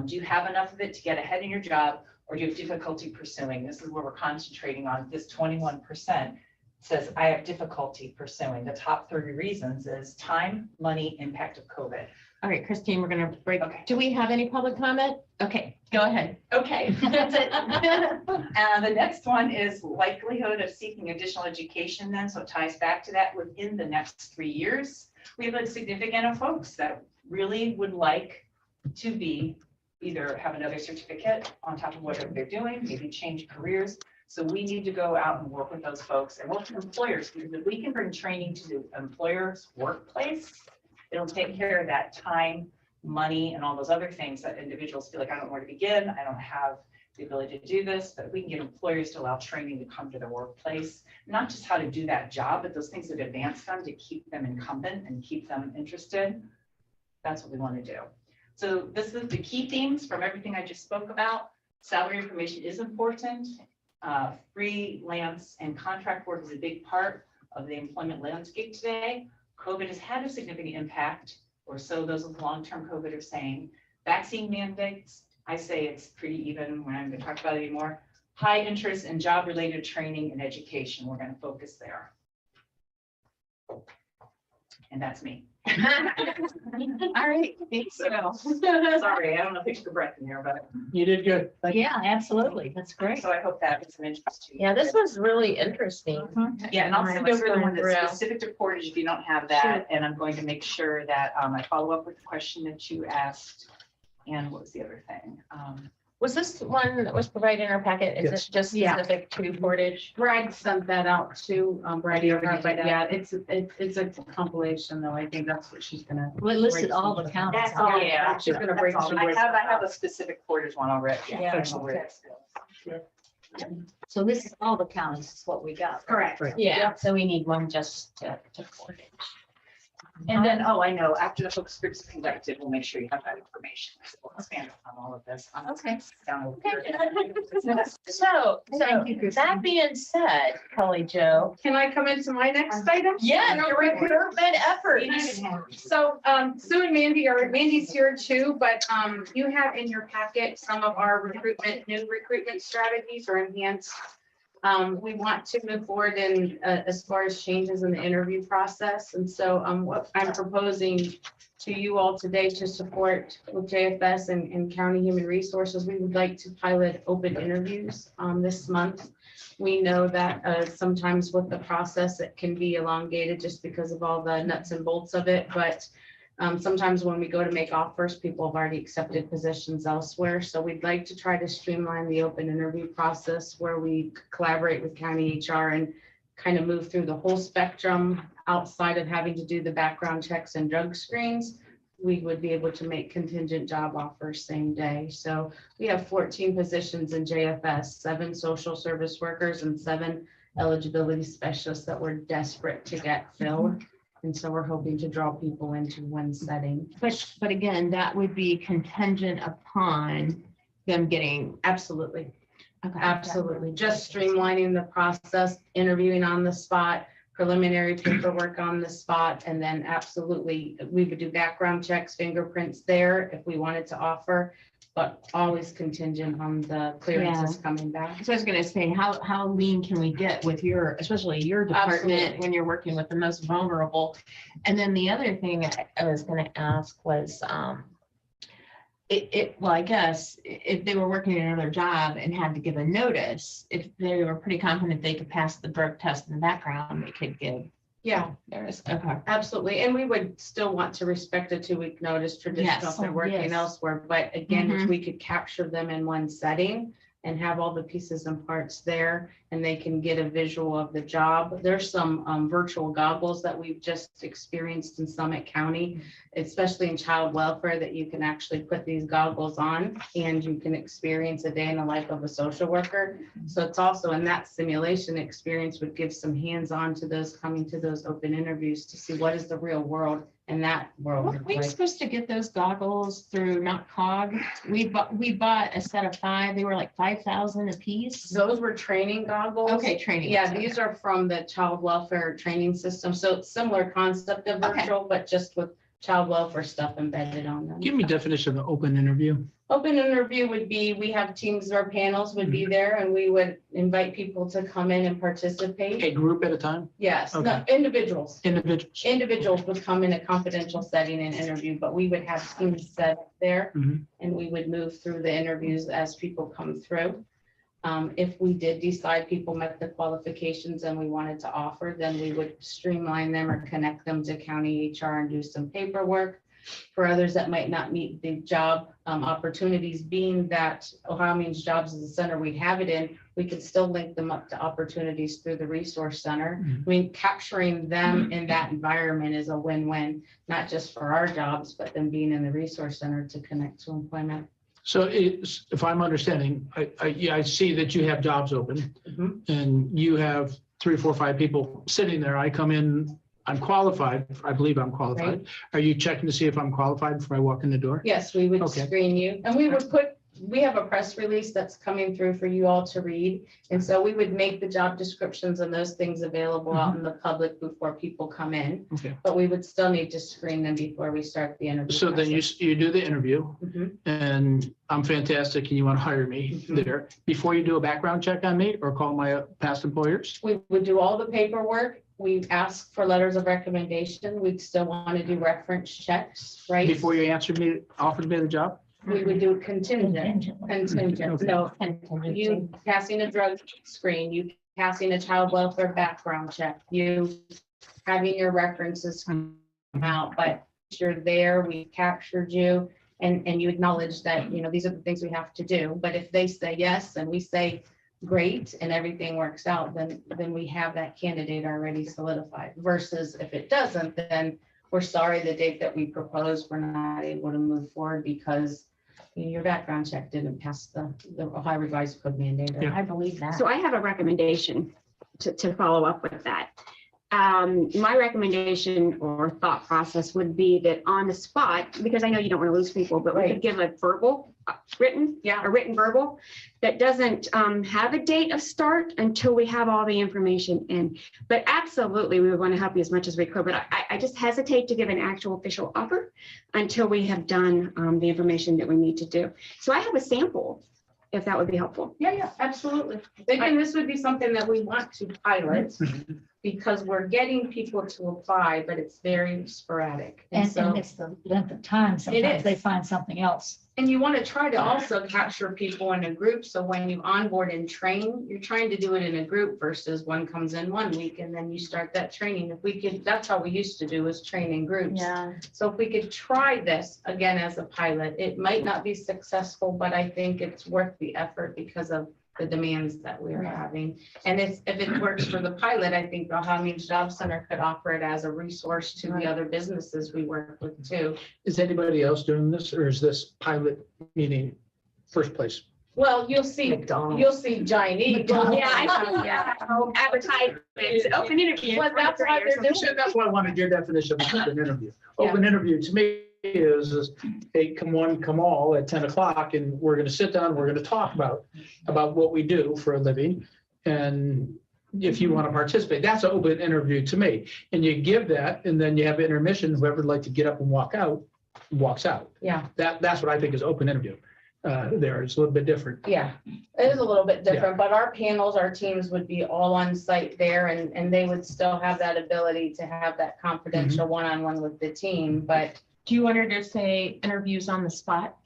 Do you have enough of it to get ahead in your job, or do you have difficulty pursuing? This is where we're concentrating on. This 21% says, I have difficulty pursuing. The top 30 reasons is time, money, impact of COVID. All right, Christine, we're gonna break. Okay. Do we have any public comment? Okay, go ahead. Okay, that's it. And the next one is likelihood of seeking additional education then, so it ties back to that within the next 3 years. We have a significant of folks that really would like to be either have another certificate on top of whatever they're doing, maybe change careers. So we need to go out and work with those folks and work with employers, because if we can bring training to the employer's workplace, it'll take care of that time, money, and all those other things that individuals feel like, I don't know where to begin, I don't have the ability to do this. But if we can get employers to allow training to come to their workplace, not just how to do that job, but those things that advance them to keep them incumbent and keep them interested, that's what we want to do. So this is the key themes from everything I just spoke about. Salary information is important. Freelance and contract work is a big part of the employment landscape today. COVID has had a significant impact, or so those with long-term COVID are saying. Vaccine mandates, I say it's pretty even. We're not going to talk about it anymore. High interest in job-related training and education. We're going to focus there. And that's me. All right, thanks. Sorry, I don't know if I took a breath in there, but You did good. Thank you. Yeah, absolutely. That's great. so I hope that was some interest to you. Yeah, this was really interesting. Yeah, and I'll I send was over the one going that's through. specific to Portage if you don't have that, and I'm going to make sure that I follow up with the question that you asked. And what was the other thing? Was this one that was provided in our packet? Is Yes. it just Yeah. specific to Portage? Brad sent that out to Brad, You already but did that? yeah, it's a compilation though. I think that's what she's gonna. We listed all the counties. That's all. Yeah, she's gonna break That's all. some. I have a specific Portage one already. Yeah. I know where it's- So this is all the counties, is what we got. Correct. Right. Yeah, so we need one just to Portage. And then, oh, I know, after the focus groups conducted, we'll make sure you have that information. So we'll expand on all of this. Okay. Down over Okay. here. So Thank you, Christine. that being said, Kelly Jo. Can I come into my next item? Yeah, your recruitment efforts. So Sue and Mandy's here too, but you have in your packet some of our new recruitment strategies or enhanced. We want to move forward in as far as changes in the interview process. And so what I'm proposing to you all today to support with JFS and County Human Resources, we would like to pilot open interviews this month. We know that sometimes with the process, it can be elongated just because of all the nuts and bolts of it. But sometimes when we go to make offers, people have already accepted positions elsewhere. So we'd like to try to streamline the open interview process where we collaborate with county HR and kind of move through the whole spectrum outside of having to do the background checks and drug screens. We would be able to make contingent job offers same day. So we have 14 positions in JFS, 7 social service workers and 7 eligibility specialists that we're desperate to get filled. And so we're hoping to draw people into one setting. But again, that would be contingent upon them getting. Absolutely, Okay. absolutely. Just streamlining the process, interviewing on the spot, preliminary paperwork on the spot, and then absolutely, we would do background checks, fingerprints there if we wanted to offer. but always contingent on the clearances coming back. So I was gonna say, how lean can we get with your, especially your department, Absolutely. when you're working with the most vulnerable? And then the other thing I was gonna ask was, well, I guess if they were working another job and had to give a notice, if they were pretty confident they could pass the drug test in the background, they could give Yeah, theirs. Okay. absolutely. And we would still want to respect a 2-week notice traditional Yes. if they're working Yes. elsewhere. But again, if Mhm. we could capture them in one setting and have all the pieces and parts there, and they can get a visual of the job. There's some virtual goggles that we've just experienced in Summit County, especially in child welfare, that you can actually put these goggles on and you can experience a day in the life of a social worker. So it's also in that simulation experience would give some hands-on to those coming to those open interviews to see what is the real world in that world. Weren't we like. supposed to get those goggles through Not Cog? We bought a set of 5. They were like 5,000 a piece. Those were training goggles. Okay, training. Yeah, these are from the child welfare training system. So it's similar concept of Okay. virtual, but just with child welfare stuff embedded on them. Give me definition of open interview. Open interview would be, we have teams or panels would be there and we would invite people to come in and participate. A group at a time, Yes, no, Okay. individuals. individuals. Individuals would come in a confidential setting and interview, but we would have teams set up there Mhm. and we would move through the interviews as people come through. If we did decide people met the qualifications and we wanted to offer, then we would streamline them or connect them to county HR and do some paperwork. For others that might not meet the job opportunities, being that Ohio Means Jobs is the center we have it in, we could still link them up to opportunities through the resource center. Mhm. I mean, capturing them in that environment is a win-win, not just for our jobs, but them being in the resource center to connect to employment. So it's, if I'm understanding, I see that you have jobs open Mhm. and you have 3, 4, 5 people sitting there. I come in, I'm qualified. I believe I'm qualified. Are you checking to see if I'm qualified before I walk in the door? Yes, we would Okay. screen you and we would we have a press release that's coming through for you all to read. And so we would make the job descriptions and those things available out in the public before people come in. Okay. But we would still need to screen them before we start the interview. So then you do the interview Mhm. and I'm fantastic and you want to hire me Mhm. there before you do a background check on me or call my past employers? We would do all the paperwork. We ask for letters of recommendation. We'd still want to do reference checks, right? Before you offered me the job? We would do contingent. So Contingency. you passing a drug screen, you passing a child welfare background check, you having your references come out, but you're there, we captured you, and you acknowledge that, you know, these are the things we have to do. But if they say yes, and we say great, and everything works out, then we have that candidate already solidified. Versus if it doesn't, then we're sorry, the date that we proposed, we're not able to move forward because your background check didn't pass the Ohio Revised Code mandate. Yeah. I believe that. So I have a recommendation to follow up with that. My recommendation or thought process would be that on the spot, because I know you don't want to lose people, but we Right. could give a verbal, a written verbal that doesn't have a date of start until we have all the information in. But absolutely, we would want to help you as much as we could, but I just hesitate to give an actual official offer until we have done the information that we need to do. So I have a sample, if that would be helpful. Yeah, absolutely. Again, this would be something that we want to pilot because we're getting people to apply, but it's very sporadic. And And so, it's the length of time. Sometimes they is. find something else. and you want to try to also capture people in a group. So when you onboard and train, you're trying to do it in a group versus one comes in one week and then you start that training. If we could, that's how we used to do, was train in groups. Yeah. So if we could try this again as a pilot, it might not be successful, but I think it's worth the effort because of the demands that we're having. And if it works for the pilot, I think the Ohio Means Job Center could offer it as a resource to the other businesses we work with too. Is anybody else doing this or is this pilot meeting first place? Well, you'll see Giant Eagle. Advertisements, open interview. Well, that's why they're doing So that's why I wanted your definition of open interview. Open interview to me is, hey, come one, come all at 10 o'clock and we're going to sit down, we're going to talk about what we do for a living. And if you want to participate, that's an open interview to me. And you give that and then you have intermission, whoever would like to get up and walk out, walks out. Yeah. That's what I think is open interview. there. It's a little bit different. Yeah, it is a little bit different, but our panels, our teams would be all on site there and they would still have that ability to have that confidential one-on-one with the team, but. Do you want her to say interviews on the spot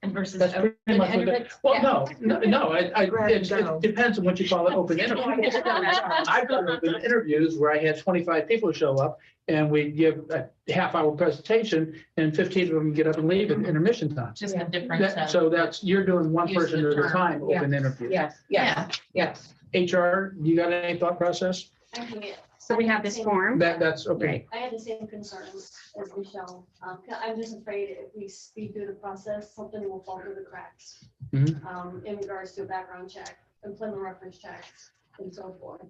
and versus That's open pretty much what it- interviews? Well, no, it go. depends on what you call it, open interview. I've done open interviews where I had 25 people show up and we give a half-hour presentation and 15 of them get up and leave at intermission time. Just a different. So that's, you're doing one Use person the at a term, time, open interview. Yes, yes, yes. HR, you got any thought process? I think it- So we have this form. That's okay. I had the same concerns as Michelle. I'm just afraid if we speed through the process, something will fall through the cracks. Mhm. In regards to a background check, employment reference checks, and so forth.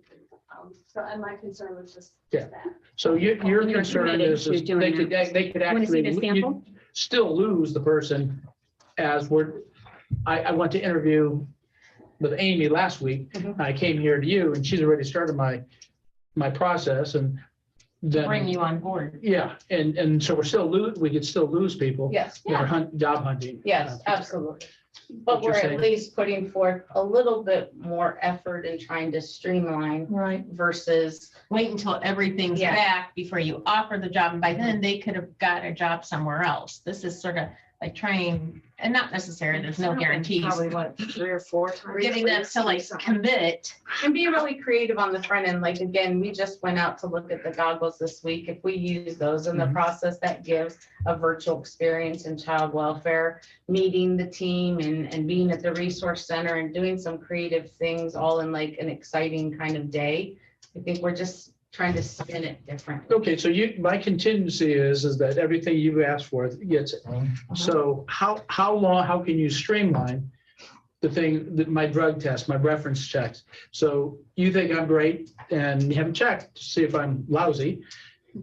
And my concern was just Yeah. that. So your You're concern committed is to they doing could, that. they could Want to see actually, the you'd sample? still lose the person as I went to interview with Amy last week. Mhm. I came here to you and she's already started my process and then. Bring you on board. Yeah, and so we could still lose people. Yes, that are job hunting. yes, absolutely. But What you're we're saying. at least putting forth a little bit more effort in trying to streamline Right. versus, Wait until everything's Yeah. back before you offer the job. And by then they could have got a job somewhere else. This is sort of like trying, and not necessarily, there's no guarantees. Probably what, 3 or 4 times. Getting them to like commit. and be really creative on the front end. Like, again, we just went out to look at the goggles this week. If we use those in the Mhm. process, that gives a virtual experience in child welfare, meeting the team and being at the resource center and doing some creative things all in like an exciting kind of day. I think we're just trying to spin it differently. Okay, so my contingency is that everything you've asked for gets it. So how can you streamline the thing, my drug test, my reference checks? So you think I'm great and you haven't checked to see if I'm lousy.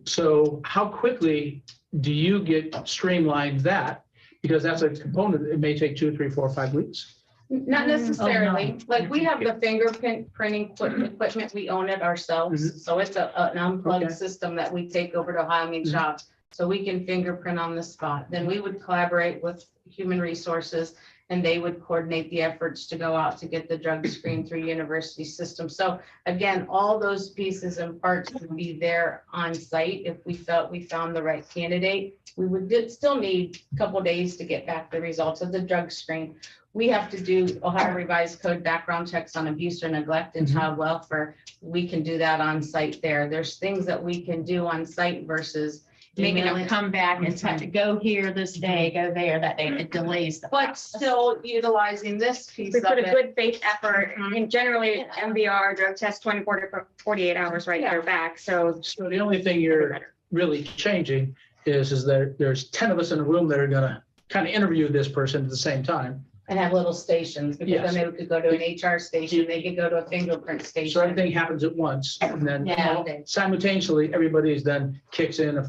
So how quickly do you get streamlined that? Because that's a component, it may take 2, 3, 4, 5 weeks. Not necessarily, like we have the fingerprint printing equipment, we own it ourselves. So it's an unplugged Okay. system that we take over to Wyoming Mhm. Jobs. So we can fingerprint on the spot. Then we would collaborate with human resources and they would coordinate the efforts to go out to get the drug screen through university system. So again, all those pieces and parts would be there on site if we felt we found the right candidate. We would still need a couple days to get back the results of the drug screen. We have to do Ohio Revised Code background checks on abuse or neglect and Mhm. child welfare. We can do that on site there. There's things that we can do on site versus Making them emailing. come back and tell to go here this day, go there that day. It delays the But process. still utilizing this piece We of put a it. good faith effort, and generally MVR drug test 24 to 48 hours right there back, so. So the only thing you're really changing is that there's 10 of us in a room that are gonna kind of interview this person at the same time. And have little stations, because Yes. then they could go to an HR station, they could go to a fingerprint So station. everything happens at once and then Yeah. simultaneously, everybody's then kicks in. If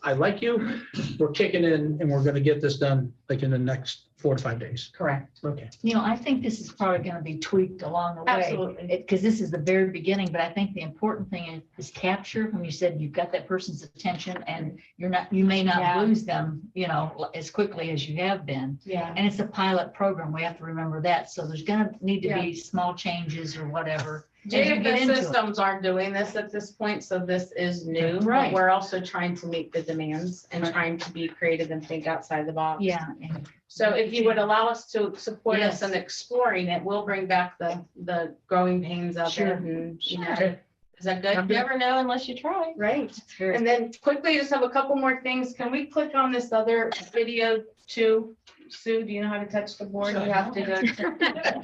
I like you, we're kicking in and we're gonna get this done like in the next 4 to 5 days. Correct. Okay. I think this is probably gonna be tweaked along the way. Absolutely. Because this is the very beginning, but I think the important thing is capture, when you said you've got that person's attention and you may Yeah. not lose them, as quickly as you have been. Yeah. And it's a pilot program. We have to remember that. So there's gonna need to be small changes or whatever. as you get JFS into it. systems aren't doing this at this point, so this is new. but Right. We're also trying to meet the demands and trying to be creative and think outside the box. Yeah. and- So if you would allow us to support us Yes. in exploring it, we'll bring back the growing pains of Sure. it and, Okay. is that You good? never know unless you try. Right. it's very- And then quickly, just have a couple more things. Can we click on this other video too? Sue, do you know how to touch the board? You have to go.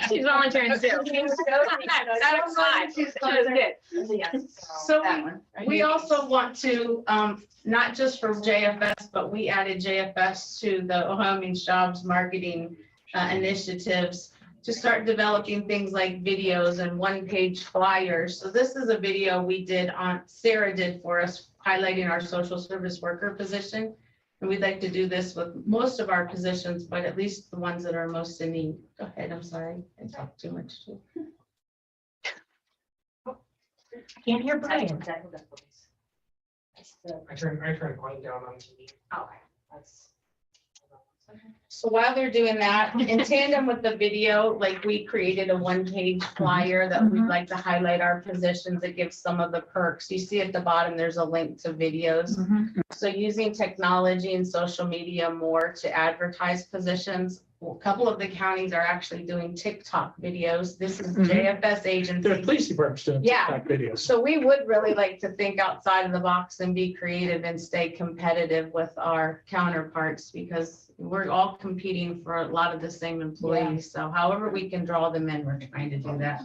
She's volunteering too. That was fine. She was good. So That one. we also want to, not just for JFS, but we added JFS to the Ohio Means Jobs marketing initiatives to start developing things like videos and one-page flyers. So this is a video Sarah did for us, highlighting our social service worker position. And we'd like to do this with most of our positions, but at least the ones that are most in need. Go ahead, I'm sorry. I talked too much too. Can't hear Brian. I turned quiet down on TV. Okay, that's. So while they're doing that, in tandem with the video, like we created a one-page flyer that we'd like to highlight our positions. It gives some of the perks. You see at the bottom, there's a link to videos. So using technology and social media more to advertise positions. A couple of the counties are actually doing TikTok videos. This is JFS There's agency. police departments doing Yeah. TikTok videos. So we would really like to think outside of the box and be creative and stay competitive with our counterparts because we're all competing for a lot of the same employees. So however we can draw them in, we're trying to do that.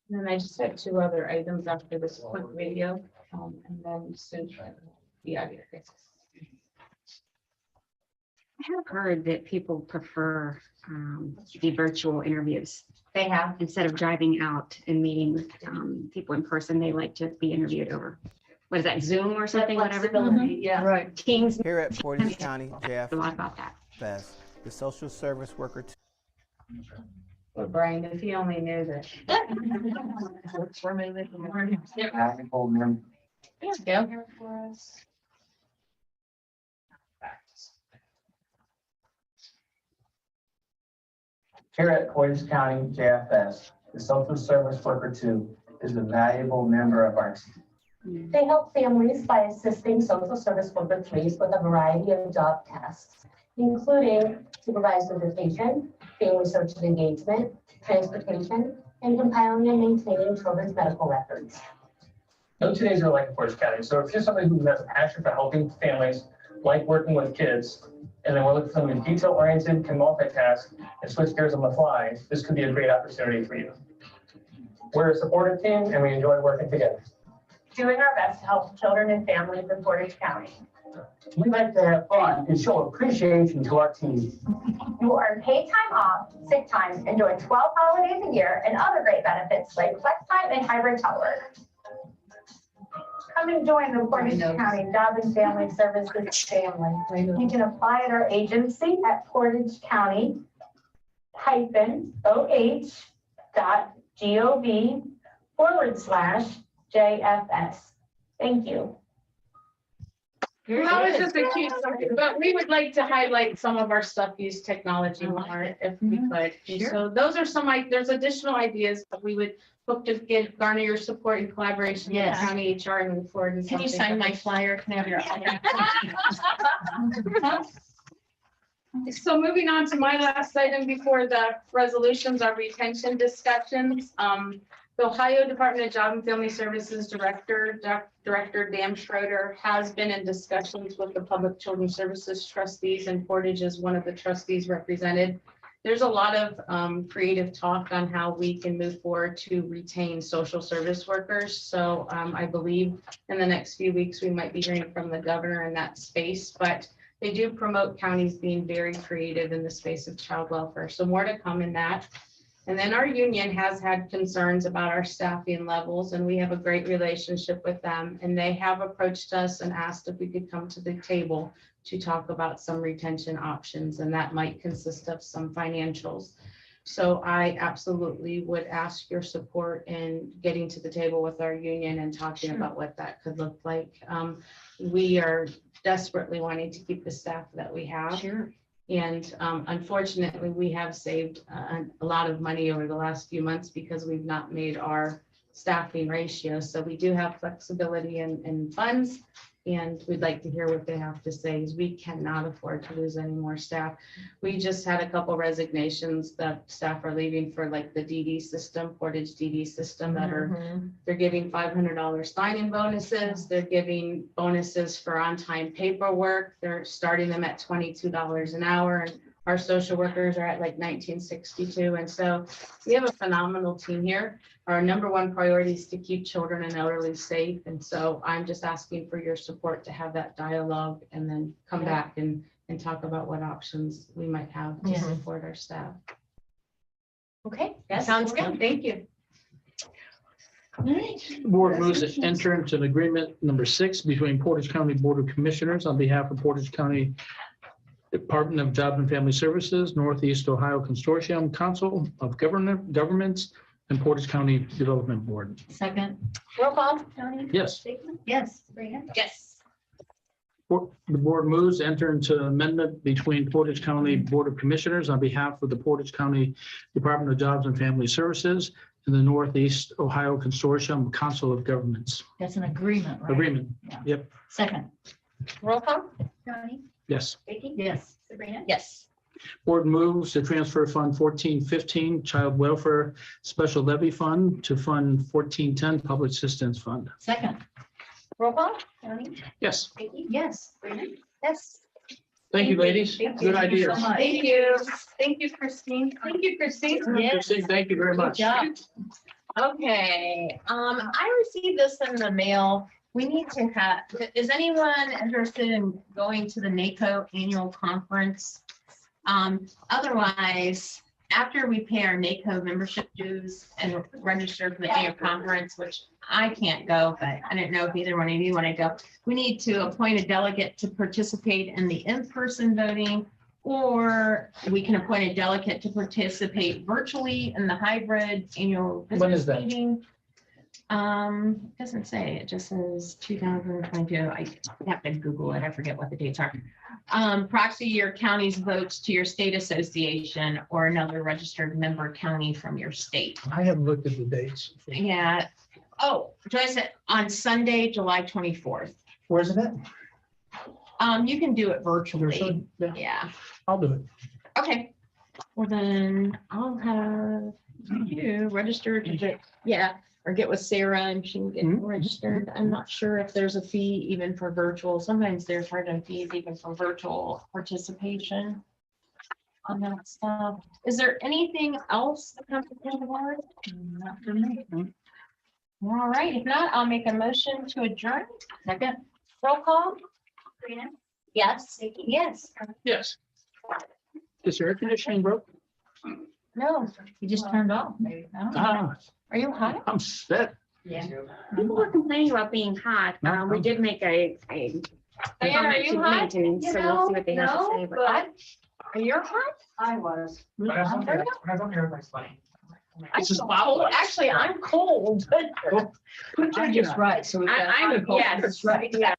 And then I just have two other items after this quick video, and then soon, yeah. I have heard that people prefer the virtual interviews. They have. Instead of driving out and meeting with people in person, they like to be interviewed over, what is that, Zoom or something, whatever? Flexibility, yeah. Right. Teams, Here at Portage County a lot about that. JFS, the social service worker But Brian, if you only knew that. There you go. Here at Portage County JFS, the social service worker 2 is a valuable member of our team. They help families by assisting social service worker 3s with a variety of job tasks, including supervised visitation, family search and engagement, transportation, and compiling and maintaining children's medical records. No 2 days are like in Portage County. So if you're somebody who has a passion for helping families, like working with kids, and then we're looking for someone who's detail-oriented, can multitask, and switch gears on the fly, this could be a great opportunity for you. We're a supportive team, and we enjoy working together. Doing our best to help children and families in Portage County. We like to have fun and show appreciation to our team. You earn paid time off, sick time, enjoy 12 holidays a year, and other great benefits like flex time and hybrid telework. Come and join the Portage County Job and Family Services family. You can apply at our agency at portagecounty-oh.gov/JFS. Thank you. That was just a cute story, but we would like to highlight some of our stuff, use technology more if we could. And so those are some, like, there's additional ideas that we would hope to get, garner your support and collaboration with Yes. county HR and move forward. Can you sign my flyer? Can I have your? So moving on to my last item before the resolutions are retention discussions. The Ohio Department of Job and Family Services Director Dan Schroeder has been in discussions with the Public Children's Services trustees, and Portage is one of the trustees represented. There's a lot of creative talk on how we can move forward to retain social service workers. So I believe in the next few weeks, we might be hearing from the governor in that space, but they do promote counties being very creative in the space of child welfare. So more to come in that. And then our union has had concerns about our staffing levels, and we have a great relationship with them. And they have approached us and asked if we could come to the table to talk about some retention options, and that might consist of some financials. So I absolutely would ask your support in getting to the table with our union and talking about what that could look like. We are desperately wanting to keep the staff that we have. Sure. And unfortunately, we have saved a lot of money over the last few months because we've not made our staffing ratio. So we do have flexibility in funds, and we'd like to hear what they have to say, because we cannot afford to lose any more staff. We just had a couple resignations that staff are leaving for, like, the DD system, Portage DD system, that are, they're giving $500 sign-in bonuses. They're giving bonuses for on-time paperwork. They're starting them at $22 an hour. And our social workers are at like $19.62. And so we have a phenomenal team here. Our number one priority is to keep children and elderly safe. And so I'm just asking for your support to have that dialogue and then come back and talk about what options we might have to support our staff. Okay, Yes, sounds good. Thank you. Board moves to enter into an agreement number 6 between Portage County Board of Commissioners on behalf of Portage County Department of Job and Family Services, Northeast Ohio Consortium, Council of Governments, and Portage County Development Board. Second, Roll call. Tony? yes. Yes. Sabrina? Yes. The board moves to enter into an amendment between Portage County Board of Commissioners on behalf of the Portage County Department of Jobs and Family Services and the Northeast Ohio Consortium, Council of Governments. That's an agreement, right? Agreement. Yeah. Yep. Second, Roll call. Tony? Yes. Vicky? yes. Sabrina? Yes. Board moves to transfer Fund 1415 Child Welfare Special Levy Fund to Fund 1410 Public Assistance Fund. Second, Roll call. Tony? Yes. Vicky? yes. Sabrina? Yes. Thank you, ladies. Thank Good you so ideas. much. Thank you. Thank you, Christine. Thank you, Christine. Yes. Christine, thank you very Good much. job. Okay, I received this in the mail. We need to have, is anyone interested in going to the NACO annual conference? Otherwise, after we pay our NACO membership dues and register for the annual conference, which I can't go, but I didn't know if either one of you want to go. We need to appoint a delegate to participate in the in-person voting, or we can appoint a delegate to participate virtually in the hybrid annual When is business that? meeting. It doesn't say, it just says 2022. I have to Google it. I forget what the dates are. Proxy your county's votes to your state association or another registered member county from your state. I haven't looked at the dates. Yeah. Oh, Joyce said on Sunday, July 24th. Where's it at? You can do it virtually. Yeah, Yeah. I'll do it. Okay. Well, then I'll have you registered. Yeah, or get with Sarah and she can get Mhm. registered. I'm not sure if there's a fee even for virtual. Sometimes there's hard fees even for virtual participation on that stuff. Is there anything else that comes to the board? Not for me. All right, if not, I'll make a motion to adjourn. Second, Roll call? Sabrina? Yes. Vicky? Yes. Yes. Is your air conditioning broke? No. you just turned off, maybe. I don't know. Ah, Are you hot? I'm set. Yeah. People were complaining about being hot. No, We no. did make a Diane, are comment you to hot? maintenance, so we'll see what they have to say. But Are you hot? I was. When I was on here, everybody's fine. This is Cold. Actually, I'm cold. I'm just right, so we got. I'm, yes, That's right. yeah.